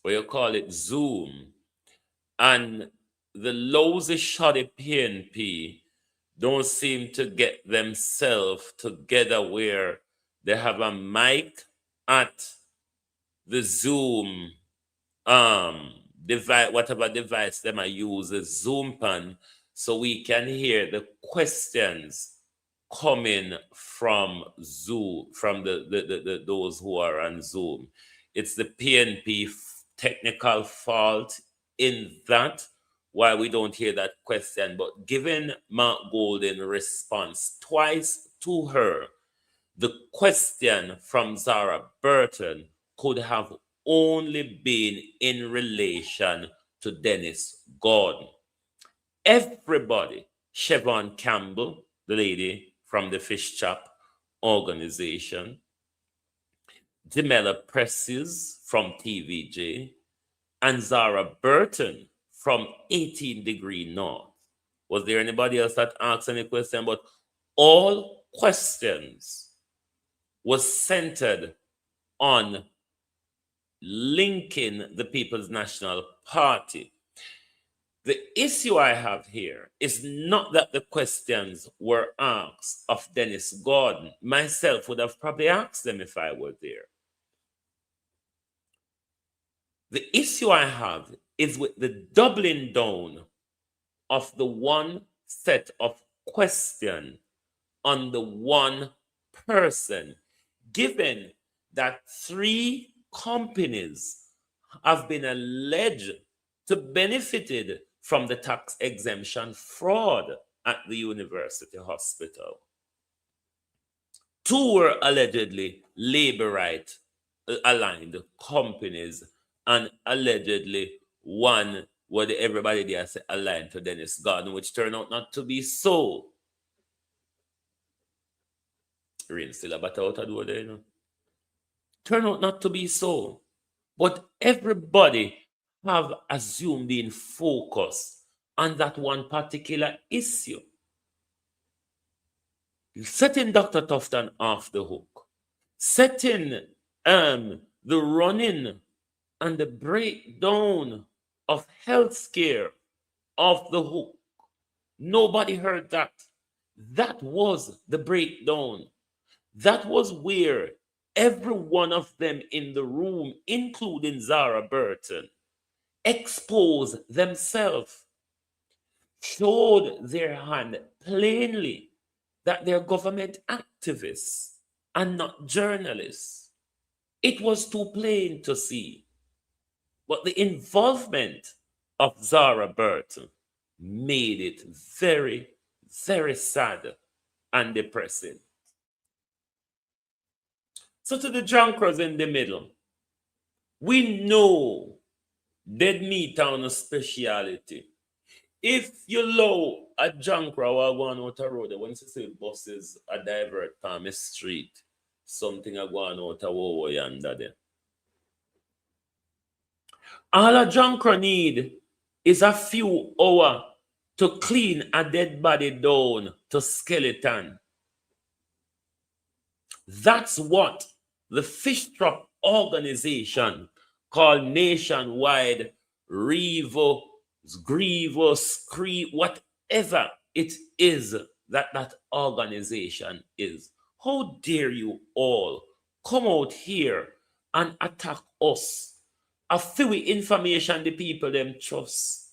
[SPEAKER 5] what you call it, Zoom, and the lousy shoddy PNP don't seem to get themselves together where they have a mic at the Zoom device, whatever device them I use, the Zoom pan, so we can hear the questions coming from Zoom, from the those who are on Zoom. It's the PNP technical fault in that why we don't hear that question. But given Mark Golden response twice to her, the question from Zara Burton could have only been in relation to Dennis Gordon. Everybody, Siobhan Campbell, the lady from the Fish Chop organization, Jamela Presses from TVJ, and Zara Burton from 18 Degree North. Was there anybody else that asked any question? But all questions was centered on linking the People's National Party. The issue I have here is not that the questions were asked of Dennis Gordon. Myself would have probably asked them if I were there. The issue I have is with the doubling down of the one set of question on the one person, given that 3 companies have been alleged to benefited from the tax exemption fraud at the university hospital. 2 were allegedly labor right aligned companies, and allegedly 1 where everybody there said aligned to Dennis Gordon, which turned out not to be so. Rain still about out of door there, you know. Turned out not to be so. But everybody have assumed being focused on that one particular issue. Setting Dr. Tufton off the hook. Setting the running and the breakdown of healthcare off the hook. Nobody heard that. That was the breakdown. That was where every one of them in the room, including Zara Burton, exposed themselves, showed their hand plainly that they're government activists and not journalists. It was too plain to see. But the involvement of Zara Burton made it very, very sad and depressing. So to the junkers in the middle, we know dead meat on a speciality. If you low a junker while going out a road, when you see buses a divert on the street, something are going out a woe yonder there. All a junker need is a few hours to clean a dead body down to skeleton. That's what the fish trap organization called Nationwide Revo, Grievous, whatever it is that organization is. How dare you all come out here and attack us? A few information the people them trust.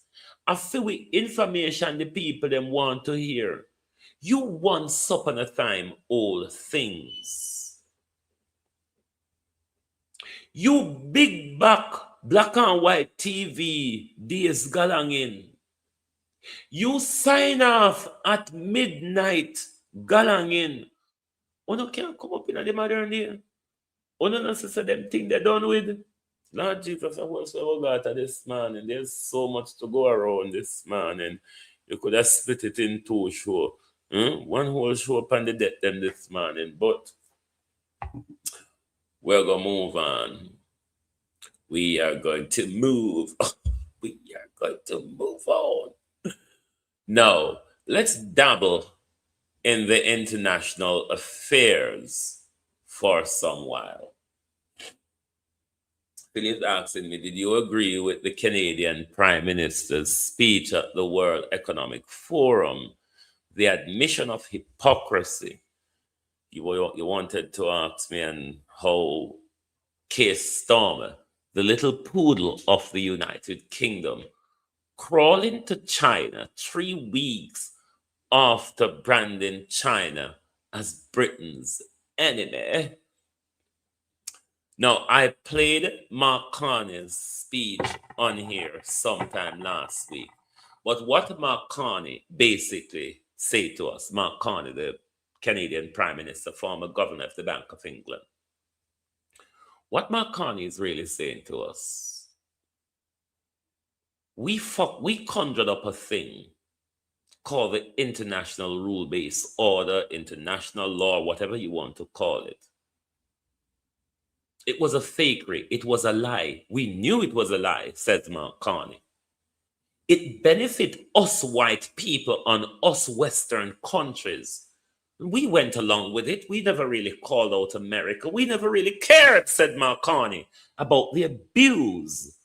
[SPEAKER 5] I feel with information the people them want to hear. You once upon a time all things. You big back black and white TV days galang in. You sign off at midnight galang in. Uno can't come up in the modern day. Uno not say them thing they done with. Lord Jesus, I was so glad at this man, and there's so much to go around this man, and you could have split it in two show. One whole show upon the death them this morning, but we're gonna move on. We are going to move. We are going to move on. Now, let's dabble in the international affairs for some while. Philip asking me, did you agree with the Canadian Prime Minister's speech at the World Economic Forum? The admission of hypocrisy. You wanted to ask me and how Case Stormer, the little poodle of the United Kingdom, crawling to China 3 weeks after branding China as Britain's enemy. Now, I played Mark Carney's speech on here sometime last week. But what Mark Carney basically said to us, Mark Carney, the Canadian Prime Minister, former governor of the Bank of England, what Mark Carney is really saying to us, we conjured up a thing called the international rule-based order, international law, whatever you want to call it. It was a fakery. It was a lie. We knew it was a lie, says Mark Carney. It benefit us white people and us Western countries. We went along with it. We never really called out America. We never really cared, said Mark Carney, about the abuse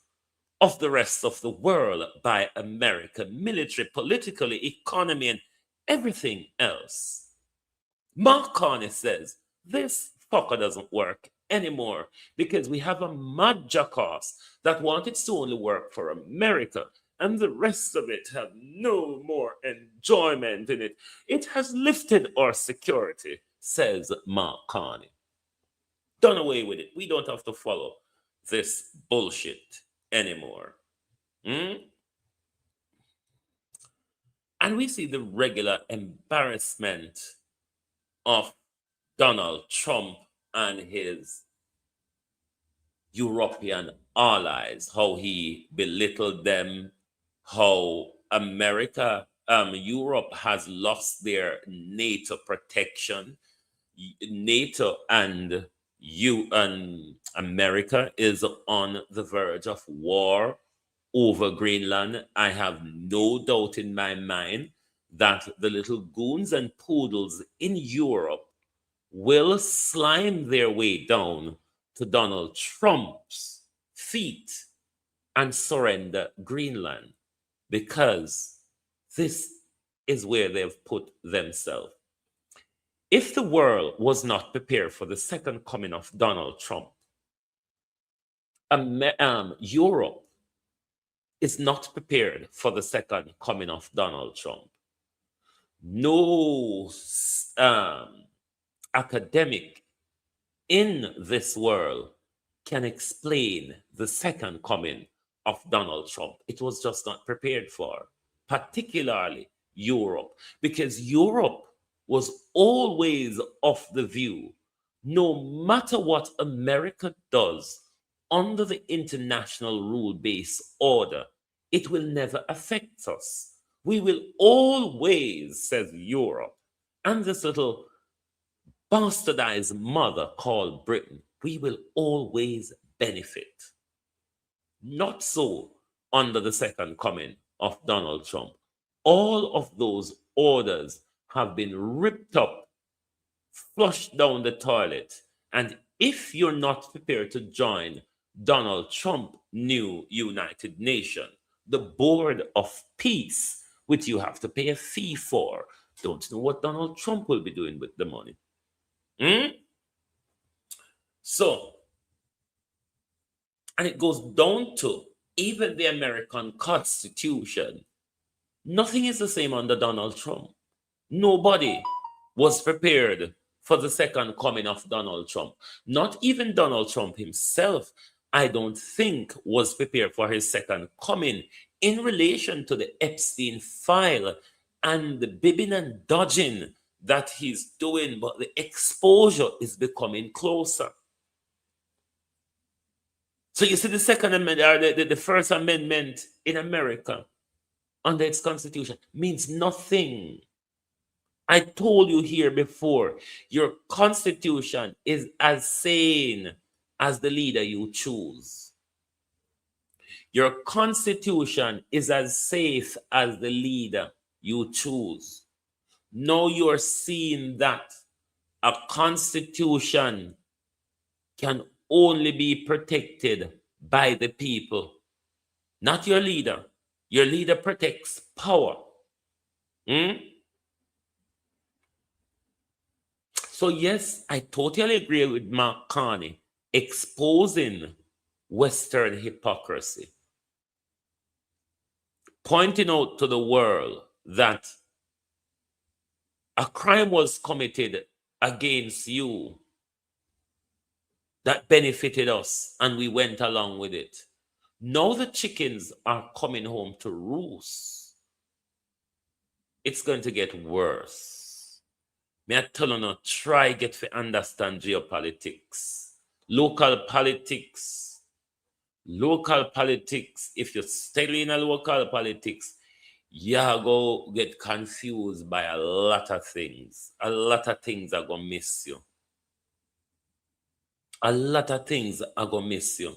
[SPEAKER 5] of the rest of the world by America, military, politically, economy, and everything else. Mark Carney says this fucker doesn't work anymore because we have a mad jackass that wanted to only work for America, and the rest of it have no more enjoyment in it. It has lifted our security, says Mark Carney. Done away with it. We don't have to follow this bullshit anymore. And we see the regular embarrassment of Donald Trump and his European allies, how he belittled them, how Europe has lost their NATO protection. NATO and America is on the verge of war over Greenland. I have no doubt in my mind that the little goons and poodles in Europe will slime their way down to Donald Trump's feet and surrender Greenland, because this is where they've put themselves. If the world was not prepared for the second coming of Donald Trump, Europe is not prepared for the second coming of Donald Trump. No academic in this world can explain the second coming of Donald Trump. It was just not prepared for, particularly Europe, because Europe was always of the view, no matter what America does under the international rule-based order, it will never affect us. We will always, says Europe, and this little bastardized mother called Britain, we will always benefit. Not so under the second coming of Donald Trump. All of those orders have been ripped up, flushed down the toilet, and if you're not prepared to join Donald Trump new United Nations, the Board of Peace, which you have to pay a fee for, don't know what Donald Trump will be doing with the money. So, and it goes down to even the American Constitution, nothing is the same under Donald Trump. Nobody was prepared for the second coming of Donald Trump. Not even Donald Trump himself, I don't think, was prepared for his second coming in relation to the Epstein file and the bibbing and dodging that he's doing, but the exposure is becoming closer. So you see, the Second Amendment, or the First Amendment in America under its Constitution means nothing. I told you here before, your Constitution is as sane as the leader you choose. Your Constitution is as safe as the leader you choose. Now you're seeing that a Constitution can only be protected by the people, not your leader. Your leader protects power. So, yes, I totally agree with Mark Carney exposing Western hypocrisy, pointing out to the world that a crime was committed against you that benefited us and we went along with it. Now the chickens are coming home to roost. It's going to get worse. May I tell you now, try get to understand geopolitics, local politics. Local politics, if you're still in a local politics, you go get confused by a lot of things. A lot of things are going to miss you. A lot of things are going to miss you.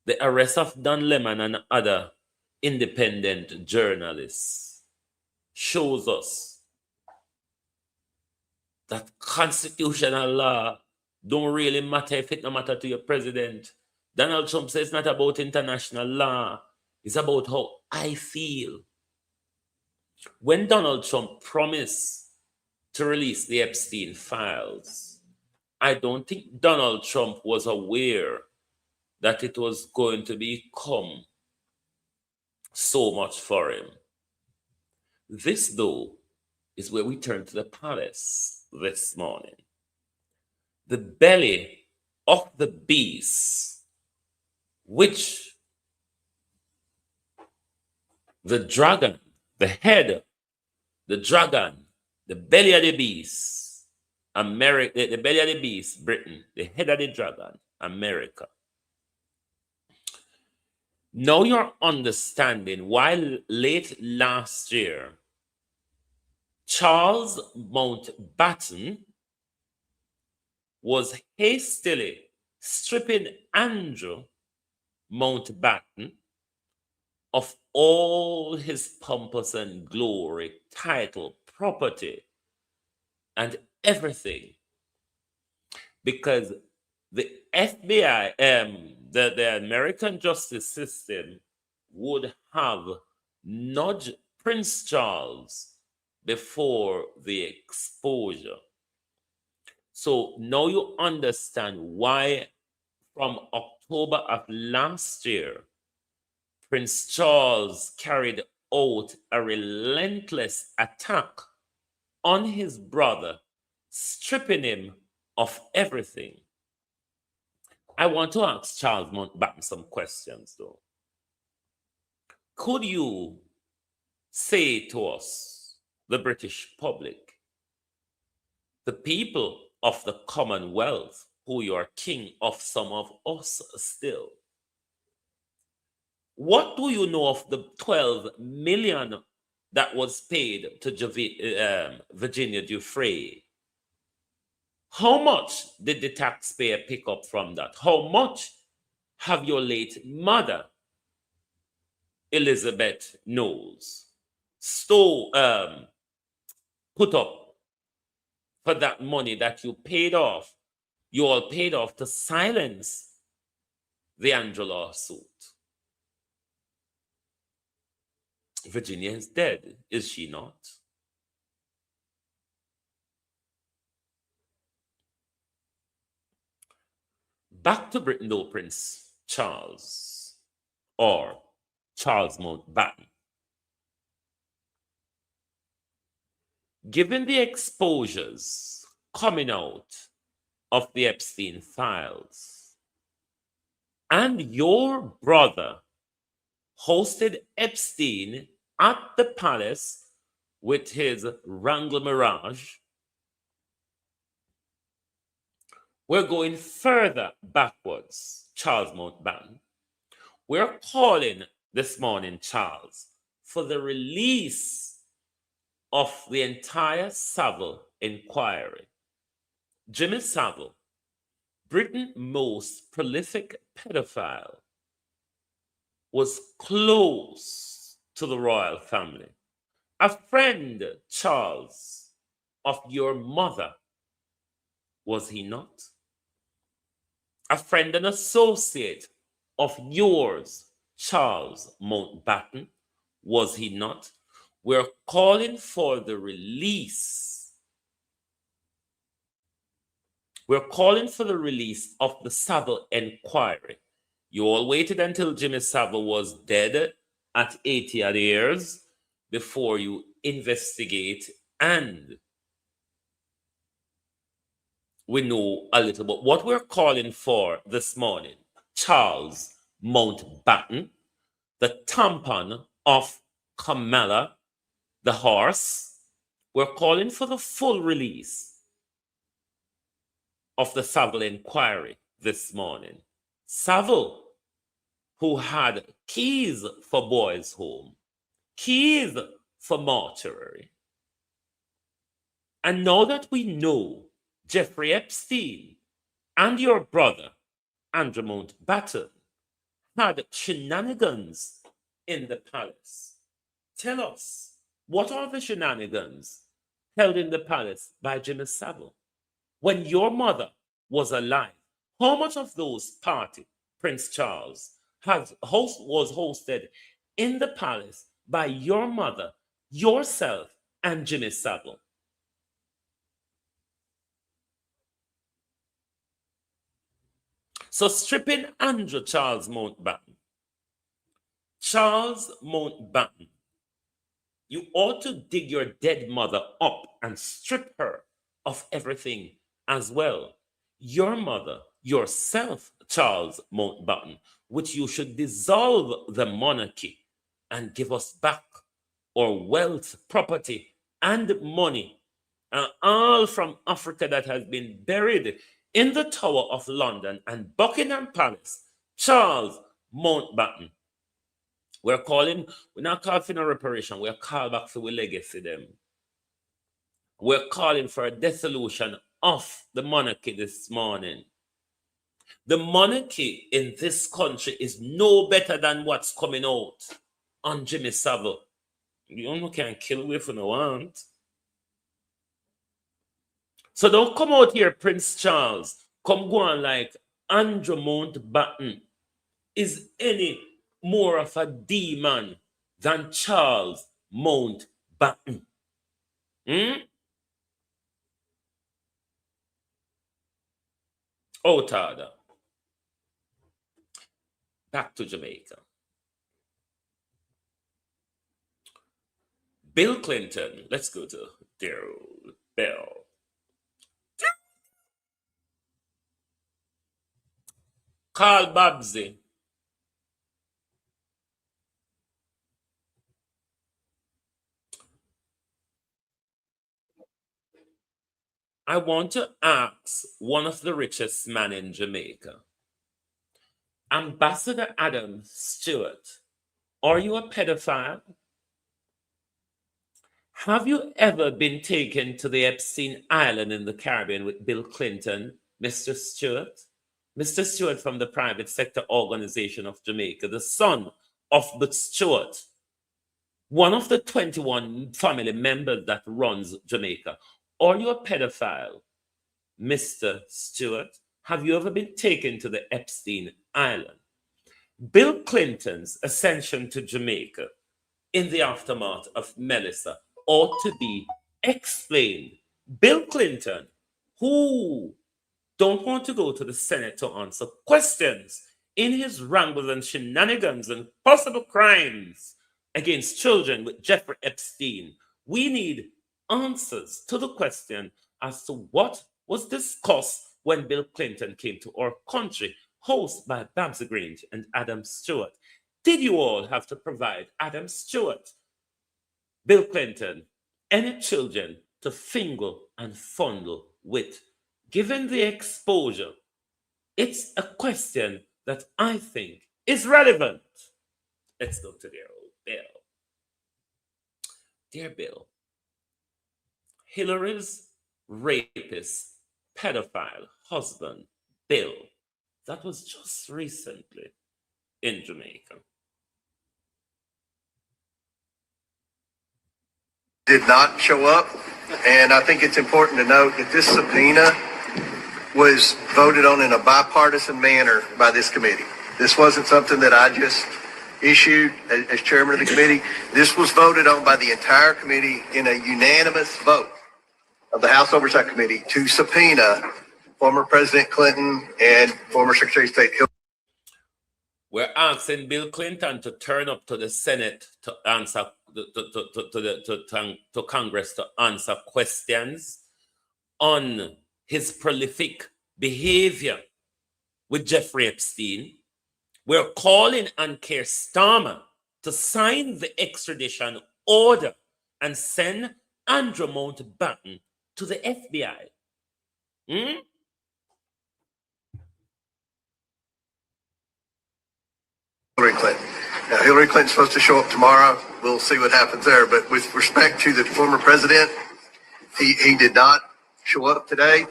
[SPEAKER 5] The arrest of Don Lemon and other independent journalists shows us that constitutional law don't really matter if it no matter to your president. Donald Trump says it's not about international law. It's about how I feel. When Donald Trump promised to release the Epstein files, I don't think Donald Trump was aware that it was going to become so much for him. This, though, is where we turn to the palace this morning. The belly of the beast, which the dragon, the head, the dragon, the belly of the beast, America, the belly of the beast, Britain, the head of the dragon, America. Now you're understanding why late last year, Charles Mountbatten was hastily stripping Andrew Mountbatten of all his pompous and glory, title, property, and everything, because the FBI, the American justice system, would have nudged Prince Charles before the exposure. So now you understand why from October of last year, Prince Charles carried out a relentless attack on his brother, stripping him of everything. I want to ask Charles Mountbatten some questions, though. Could you say to us, the British public, the people of the Commonwealth, who you are king of some of us still, what do you know of the 12 million that was paid to Virginia Giuffre? How much did the taxpayer pick up from that? How much have your late mother, Elizabeth Knowles, put up for that money that you paid off? You all paid off to silence the Andrew lawsuit. Virginia is dead, is she not? Back to Britain, though, Prince Charles. or Charles Mountbatten. Given the exposures coming out of the Epstein files, and your brother hosted Epstein at the palace with his Wrangler Mirage, we're going further backwards, Charles Mountbatten. We're calling this morning, Charles, for the release of the entire Savile inquiry. Jimmy Savile, Britain's most prolific pedophile, was close to the royal family. A friend, Charles, of your mother, was he not? A friend and associate of yours, Charles Mountbatten, was he not? We're calling for the release. We're calling for the release of the Savile inquiry. You all waited until Jimmy Savile was dead at 80 odd years before you investigate, and we know a little bit. What we're calling for this morning, Charles Mountbatten, the tampon of Camilla, the horse, we're calling for the full release of the Savile inquiry this morning. Savile, who had keys for boys' home, keys for mortuary. And now that we know Jeffrey Epstein and your brother, Andrew Mountbatten, had shenanigans in the palace, tell us, what are the shenanigans held in the palace by Jimmy Savile? When your mother was alive, how much of those parties, Prince Charles, was hosted in the palace by your mother, yourself, and Jimmy Savile? So stripping Andrew Charles Mountbatten, you ought to dig your dead mother up and strip her of everything as well. Your mother, yourself, Charles Mountbatten, which you should dissolve the monarchy and give us back our wealth, property, and money, all from Africa that has been buried in the Tower of London and Buckingham Palace. Charles Mountbatten. We're not calling for no reparation, we're calling back for our legacy them. We're calling for a dissolution of the monarchy this morning. The monarchy in this country is no better than what's coming out on Jimmy Savile. You can't kill me if you don't want. So don't come out here, Prince Charles. Come go on like Andrew Mountbatten is any more of a demon than Charles Mountbatten. Out order. Back to Jamaica. Bill Clinton. Let's go to dear old Bill. Carl Babsy. I want to ask one of the richest men in Jamaica, Ambassador Adam Stewart, are you a pedophile? Have you ever been taken to the Epstein Island in the Caribbean with Bill Clinton, Mr. Stewart? Mr. Stewart from the Private Sector Organization of Jamaica, the son of the Stewart, one of the 21 family members that runs Jamaica. Are you a pedophile, Mr. Stewart? Have you ever been taken to the Epstein Island? Bill Clinton's ascension to Jamaica in the aftermath of Melissa ought to be explained. Bill Clinton, who don't want to go to the Senate to answer questions in his wrangles and shenanigans and possible crimes against children with Jeffrey Epstein. We need answers to the question as to what was discussed when Bill Clinton came to our country, hosted by Babs Grange and Adam Stewart. Did you all have to provide Adam Stewart, Bill Clinton, any children to finger and fondle with? Given the exposure, it's a question that I think is relevant. Let's go to dear old Bill. Dear Bill, Hillary's rapist, pedophile husband, Bill, that was just recently in Jamaica.
[SPEAKER 9] Did not show up, and I think it's important to note that this subpoena was voted on in a bipartisan manner by this committee. This wasn't something that I just issued as chairman of the committee. This was voted on by the entire committee in a unanimous vote of the House Oversight Committee to subpoena former President Clinton and former Secretary of State Hillary.
[SPEAKER 5] We're asking Bill Clinton to turn up to the Senate to answer to Congress to answer questions on his prolific behavior with Jeffrey Epstein. We're calling on Keir Starmer to sign the extradition order and send Andrew Mountbatten to the FBI.
[SPEAKER 9] Hillary Clinton. Now, Hillary Clinton's supposed to show up tomorrow. We'll see what happens there. But with respect to the former president, he did not show up today.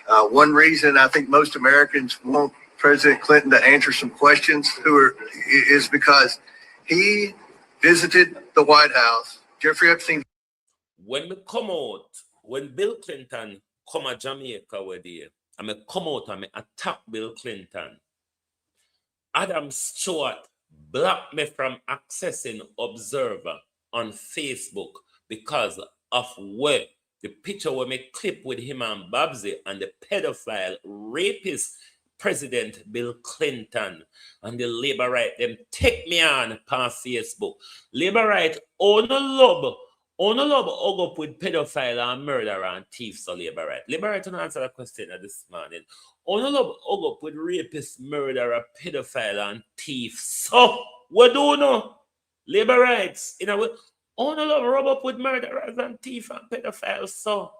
[SPEAKER 9] One reason I think most Americans want President Clinton to answer some questions is because he visited the White House. Jeffrey Epstein.
[SPEAKER 5] When Bill Clinton come to Jamaica with you, I mean come out and attack Bill Clinton, Adam Stewart blocked me from accessing Observer on Facebook because of where the picture where me clip with him and Babsy and the pedophile rapist President Bill Clinton and the labor right them take me on past Facebook. Labor right on the love hug up with pedophile and murderer and thief, so labor right. Labor right to answer that question this morning. On the love hug up with rapist, murderer, pedophile and thief. So what do you know? Labor rights. You know, on the love rub up with murderers and thief and pedophiles. So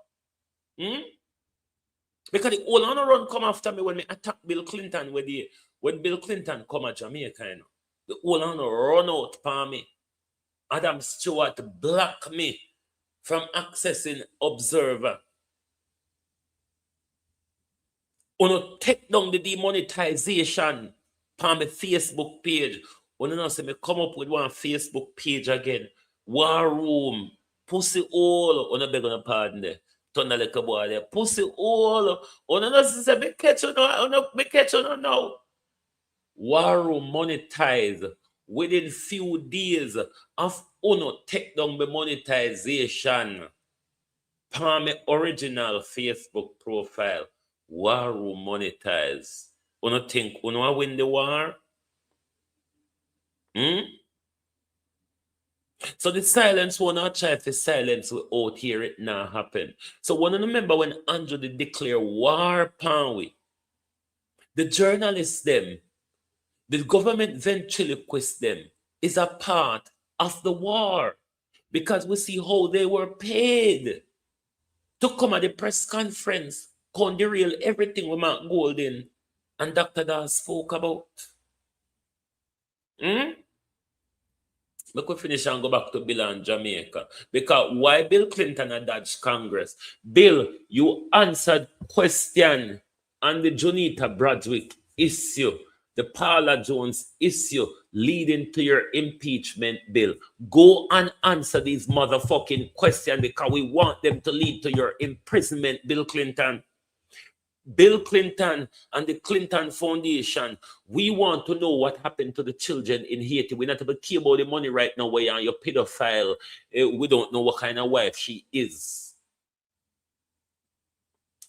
[SPEAKER 5] because the whole on the run come after me when me attack Bill Clinton when Bill Clinton come to Jamaica, you know. The whole on the run out for me. Adam Stewart blocked me from accessing Observer. Uno take down the demonetization on my Facebook page. Uno know say me come up with one Facebook page again. War Room. Pussy all. Uno beg on pardon there. Turn a little boy there. Pussy all. Uno know say me catch you now. Uno me catch you now. War Room monetize within few days of Uno take down the monetization on my original Facebook profile. War Room monetize. Uno think Uno win the war? So the silence will not try to silence out here it not happen. So one remember when Andrew did declare war upon we, the journalists them, the government ventriloquists them is a part of the war because we see how they were paid to come at the press conference, come derail everything we Mark Golden and Dr. Dawes spoke about. We could finish and go back to Bill and Jamaica. Because why Bill Clinton had dodged Congress? Bill, you answered question on the Jonita Bradwick issue, the Paula Jones issue leading to your impeachment bill. Go and answer these motherfucking questions because we want them to lead to your imprisonment, Bill Clinton. Bill Clinton and the Clinton Foundation, we want to know what happened to the children in Haiti. We're not even care about the money right now where you're on your pedophile. We don't know what kind of wife she is.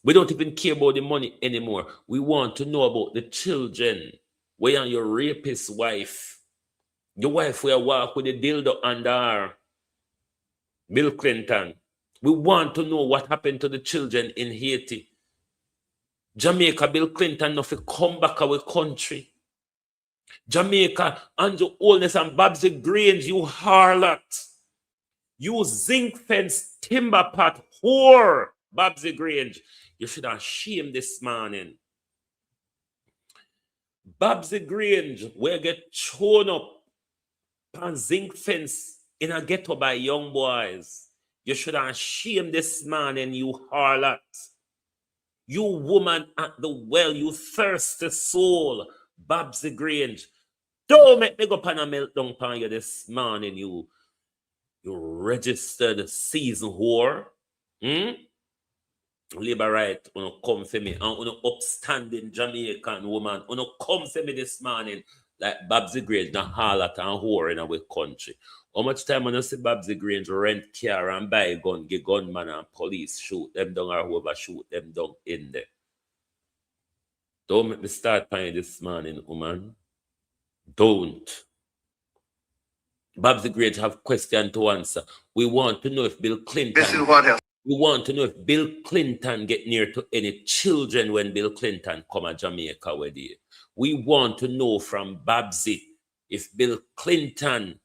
[SPEAKER 5] We don't even care about the money anymore. We want to know about the children where on your rapist wife, your wife will walk with a dildo under her, Bill Clinton. We want to know what happened to the children in Haiti. Jamaica, Bill Clinton, no fi come back our country. Jamaica, Andrew Holness and Babsy Grange, you harlot. You zinc fence timber pot whore, Babsy Grange. You should have shamed this morning. Babsy Grange, where get thrown up on zinc fence in a ghetto by young boys. You should have shamed this morning, you harlot. You woman at the well, you thirsty soul, Babsy Grange. Don't make me go pan a meltdown pan you this morning, you registered season whore. Labor right, uno come for me. And uno upstanding Jamaican woman, uno come for me this morning like Babsy Grange, the harlot and whore in our country. How much time when you see Babsy Grange rent car and buy a gun, get gunman and police shoot them down or whoever shoot them down in there? Don't make me start paying this morning, woman. Don't. Babsy Grange have question to answer. We want to know if Bill Clinton.
[SPEAKER 9] This is what else.
[SPEAKER 5] We want to know if Bill Clinton get near to any children when Bill Clinton come to Jamaica with you. We want to know from Babsy if Bill Clinton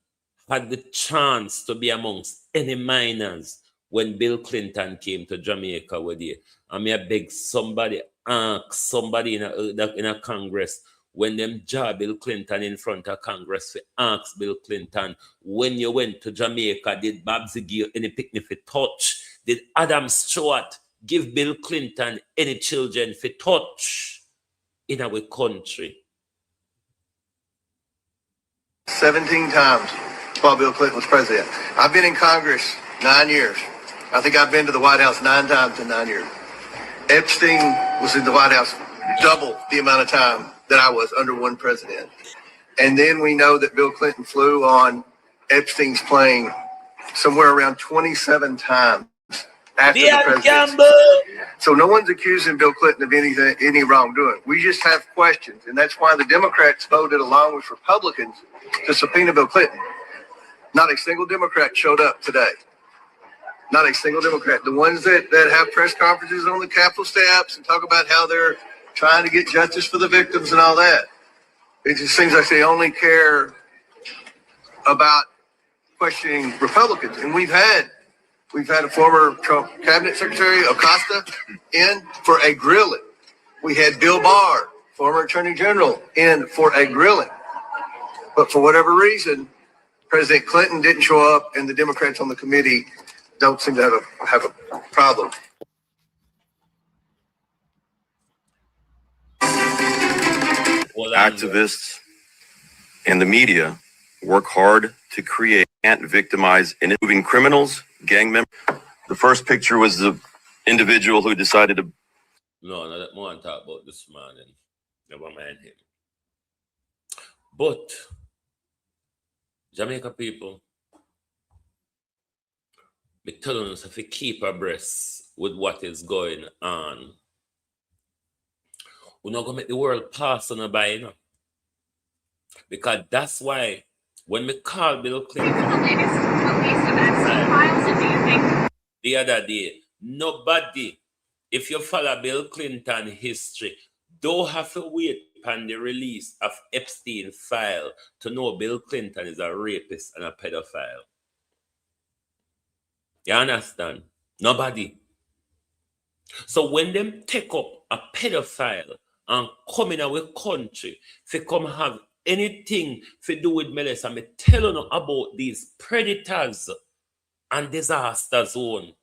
[SPEAKER 5] had the chance to be amongst any minors when Bill Clinton came to Jamaica with you. I may beg somebody, ask somebody in a Congress when them job Bill Clinton in front of Congress to ask Bill Clinton, when you went to Jamaica, did Babsy give any picnic for touch? Did Adam Stewart give Bill Clinton any children for touch in our country?
[SPEAKER 9] 17 times while Bill Clinton was president. I've been in Congress 9 years. I think I've been to the White House 9 times in 9 years. Epstein was in the White House double the amount of time that I was under one president. And then we know that Bill Clinton flew on Epstein's plane somewhere around 27 times after the presidency. So no one's accusing Bill Clinton of any wrongdoing. We just have questions. And that's why the Democrats voted along with Republicans to subpoena Bill Clinton. Not a single Democrat showed up today. Not a single Democrat. The ones that have press conferences on the Capitol steps and talk about how they're trying to get justice for the victims and all that. It just seems like they only care about questioning Republicans. And we've had a former Trump cabinet secretary, Acosta, in for a grilling. We had Bill Barr, former attorney general, in for a grilling. But for whatever reason, President Clinton didn't show up, and the Democrats on the committee don't seem to have a problem.
[SPEAKER 10] Activists and the media work hard to create and victimize and moving criminals, gang members. The first picture was the individual who decided to.
[SPEAKER 5] No, that more to talk about this man and never mind him. But Jamaica people, be telling us if we keep abreast with what is going on, we're not gonna make the world pass on by, you know. Because that's why when we call Bill Clinton the other day, nobody, if you follow Bill Clinton history, don't have to wait upon the release of Epstein file to know Bill Clinton is a rapist and a pedophile. You understand? Nobody. So when them take up a pedophile and come in our country, if come have anything to do with Melissa, I'm telling you about these predators and disaster zone.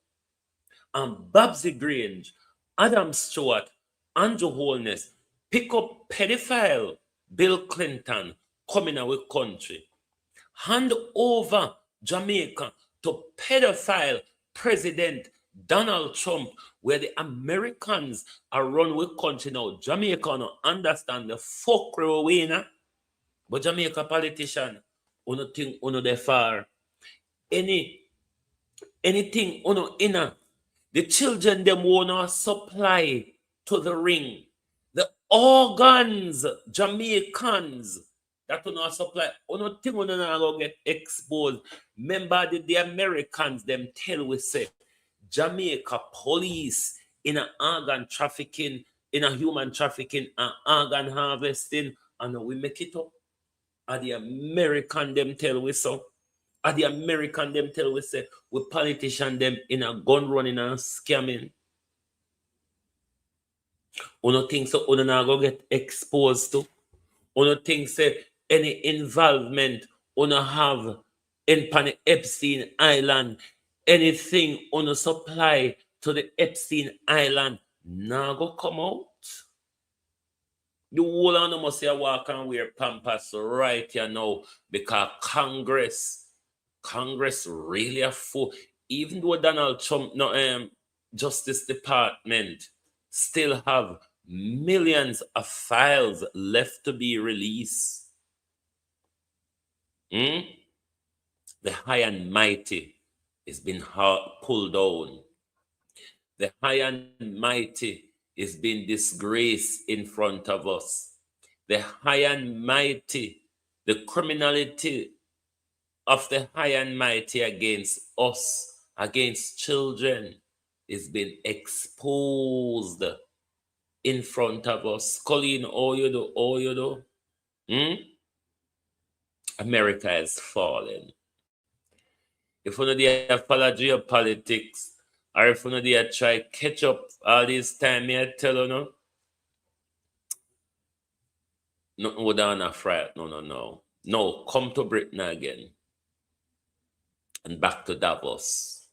[SPEAKER 5] And Babsy Grange, Adam Stewart, Andrew Holness, pick up pedophile Bill Clinton coming our country. Hand over Jamaica to pedophile President Donald Trump, where the Americans are run with country now. Jamaica don't understand the fuckery winner. But Jamaica politician, uno think uno de far. Anything uno inner. The children them wanna supply to the ring. The organs, Jamaicans, that will not supply. Uno thing uno not go get exposed. Remember the Americans, them tell we say, Jamaica police in a organ trafficking, in a human trafficking and organ harvesting, and we make it up. And the American them tell we so. And the American them tell we say, we politician them in a gun running and scamming. Uno think so uno not go get exposed to. Uno think say any involvement uno have in Pan Epstein Island, anything uno supply to the Epstein Island, now go come out. The whole of them must say walk and wear pampas right here now because Congress really a fool. Even though Donald Trump, no, Justice Department still have millions of files left to be released. The high and mighty is being pulled down. The high and mighty is being disgraced in front of us. The high and mighty, the criminality of the high and mighty against us, against children, is being exposed in front of us. Colleen, all you do. America is falling. If one of the follow geopolitics, or if one of the try catch up all this time, I tell you no, nothing would on a fright. No. No, come to Britain again. And back to Davos.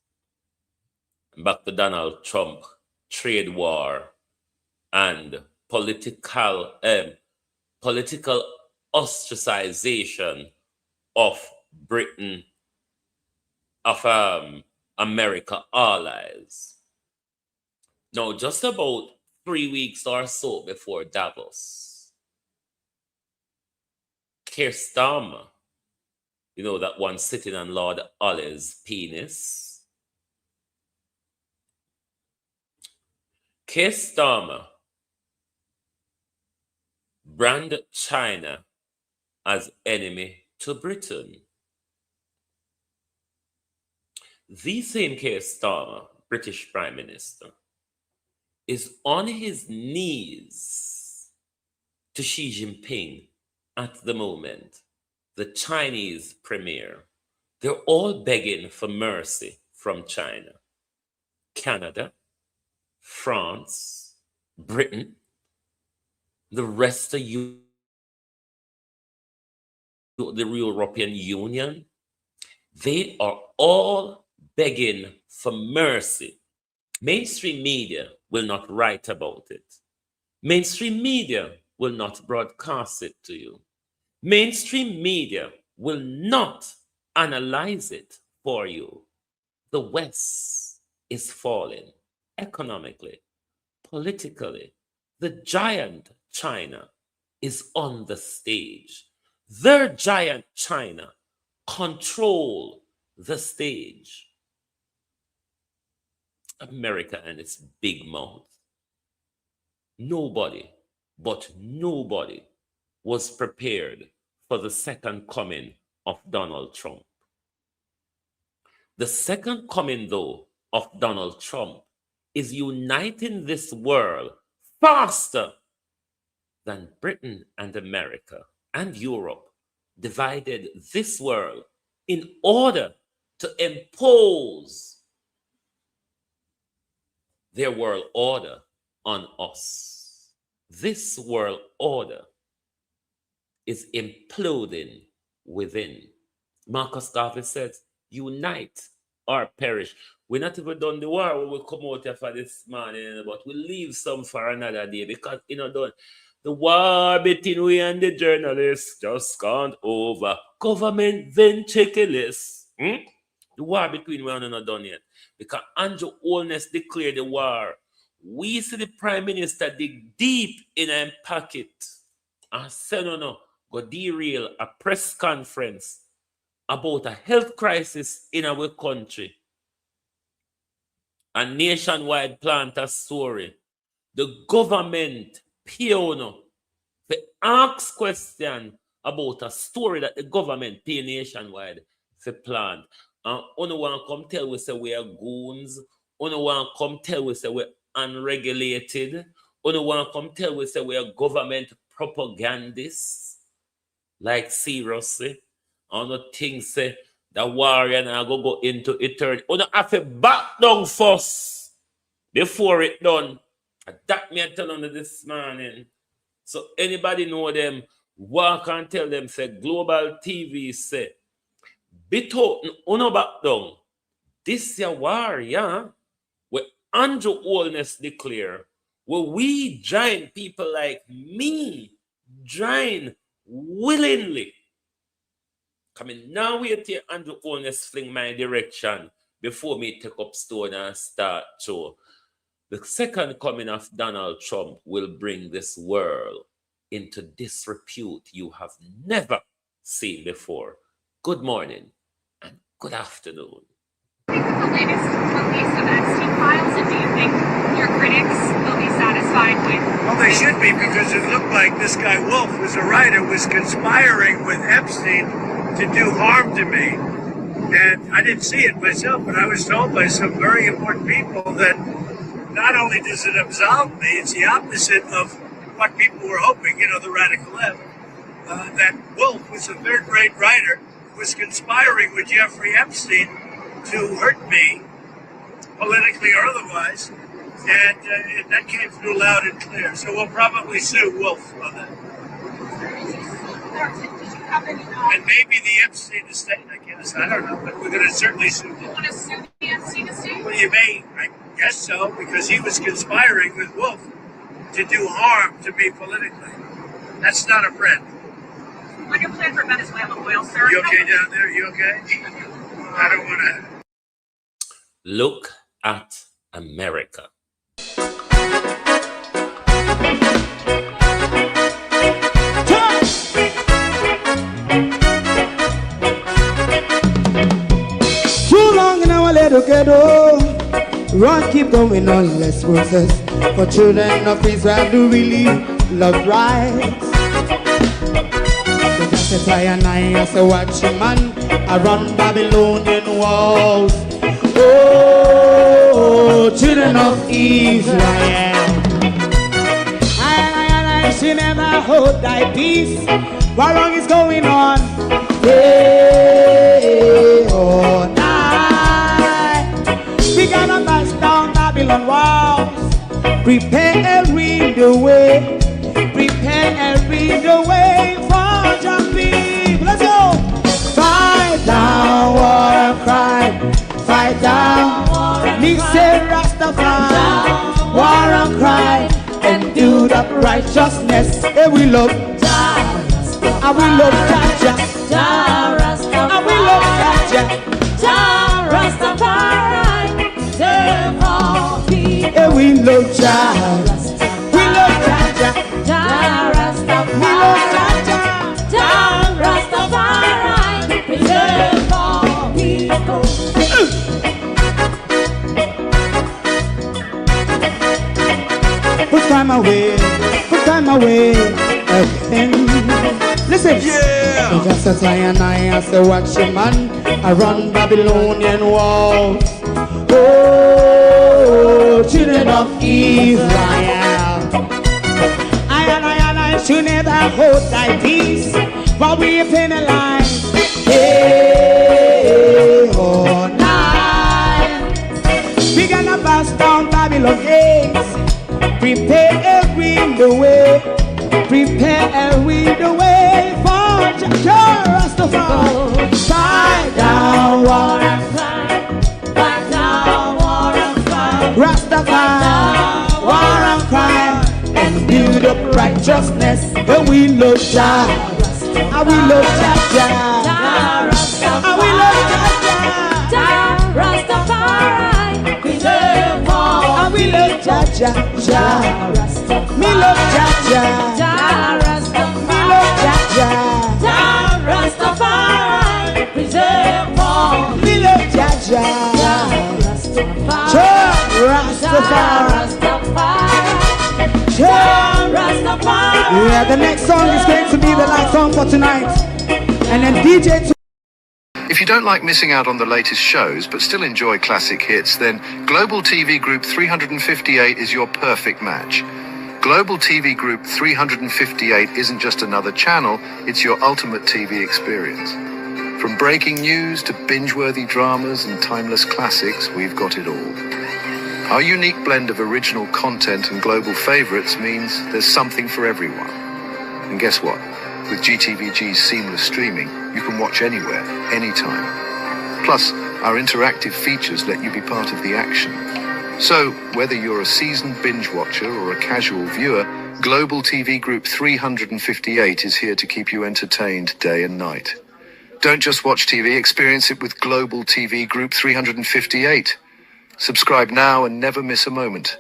[SPEAKER 5] And back to Donald Trump, trade war, and political ostracization of Britain, of America allies. Now, just about 3 weeks or so before Davos, Keir Starmer, you know, that one sitting on Lord Ollie's penis, Keir Starmer branded China as enemy to Britain. The same Keir Starmer, British Prime Minister, is on his knees to Xi Jinping at the moment, the Chinese premier. They're all begging for mercy from China. Canada, France, Britain, the rest of the European Union, they are all begging for mercy. Mainstream media will not write about it. Mainstream media will not broadcast it to you. Mainstream media will not analyze it for you. The West is falling economically, politically. The giant China is on the stage. Their giant China control the stage. America and its big mouth. Nobody was prepared for the second coming of Donald Trump. The second coming, though, of Donald Trump is uniting this world faster than Britain and America and Europe divided this world in order to impose their world order on us. This world order is imploding within. Marcus Garvey says, unite or perish. We're not even done the war when we come out here for this morning, but we'll leave some for another day because, the war between we and the journalists just gone over. Government then check a list. The war between we and not done yet. Because Andrew Holness declared the war. We see the Prime Minister dig deep in a pocket and say, no, go derail a press conference about a health crisis in our country. A nationwide plant a story. The government Piono to ask question about a story that the government pay nationwide for plant. And no one come tell we say we are goons. No one come tell we say we're unregulated. No one come tell we say we are government propagandists. Like seriously. I don't think say the warrior now go into eternity. You have to back down first before it done. And that me I tell you this morning. So anybody know them, walk and tell them, say Global TV say, bit out no back down. This your war, yeah. Where Andrew Holness declare, where we join people like me, join willingly. Coming now we take Andrew Holness fling my direction before me take up stone and start show. The second coming of Donald Trump will bring this world into disrepute you have never seen before. Good morning and good afternoon.
[SPEAKER 11] The latest release of Epstein files, and do you think your critics will be satisfied with?
[SPEAKER 12] Well, they should be, because it looked like this guy Wolf was a writer, was conspiring with Epstein to do harm to me. And I didn't see it myself, but I was told by some very important people that not only does it absolve me, it's the opposite of what people were hoping, the radical left, that Wolf was a third-rate writer, was conspiring with Jeffrey Epstein to hurt me, politically or otherwise, and that came through loud and clear. So we'll probably sue Wolf on that. And maybe the Epstein estate, I guess. I don't know, but we're going to certainly sue them.
[SPEAKER 11] You want to sue the Epstein estate?
[SPEAKER 12] Well, you may, I guess so, because he was conspiring with Wolf to do harm to me politically. That's not a friend.
[SPEAKER 11] What's your plan for Venezuela oil, sir?
[SPEAKER 12] You okay down there? You okay? I don't want to.
[SPEAKER 5] Look at America.
[SPEAKER 3] Too long in our little ghetto, run keep going on less process. For children of Israel do really love rights. So just try and I as a watching man around Babylonian walls. Oh, children of Israel, I should never hold thy peace. What wrong is going on? Hey, oh, night. We gonna bust down Babylon walls. Prepare the way. Prepare the way for your people. Let's go. Fight down, war and crime. Fight down, listen Rastafari, war and crime, and do the righteousness. And we love Jah, and we love Jah, and we love Jah,
[SPEAKER 4] Rastafari, save all people.
[SPEAKER 3] and we love Jah, we love Jah, we love Jah,
[SPEAKER 4] Rastafari, preserve all people.
[SPEAKER 3] Put time away again. Listen, yeah. Just as I and I as a watching man around Babylonian walls. Oh, children of Israel, I should never hold thy peace while we penalize. Hey, oh, night. We gonna bust down Babylon gates. Prepare the way. Prepare the way for Jah Rastafari. Fight down, war and crime.
[SPEAKER 4] Fight down, war and crime.
[SPEAKER 3] Rastafari, war and crime, and build up righteousness. And we love Jah, and we love Jah, and we love Jah,
[SPEAKER 4] Rastafari, preserve all.
[SPEAKER 3] and we love Jah, me love Jah, me love Jah,
[SPEAKER 4] Rastafari, preserve all.
[SPEAKER 3] me love Jah,
[SPEAKER 4] Rastafari,
[SPEAKER 3] Rastafari,
[SPEAKER 4] Rastafari, fire.
[SPEAKER 3] Yeah, the next song is going to be the last song for tonight. And then DJ.
[SPEAKER 13] If you don't like missing out on the latest shows but still enjoy classic hits, then Global TV Group 358 is your perfect match. Global TV Group 358 isn't just another channel, it's your ultimate TV experience. From breaking news to binge-worthy dramas and timeless classics, we've got it all. Our unique blend of original content and global favorites means there's something for everyone. And guess what? With GTVG's seamless streaming, you can watch anywhere, anytime. Plus, our interactive features let you be part of the action. So, whether you're a seasoned binge watcher or a casual viewer, Global TV Group 358 is here to keep you entertained day and night. Don't just watch TV, experience it with Global TV Group 358. Subscribe now and never miss a moment.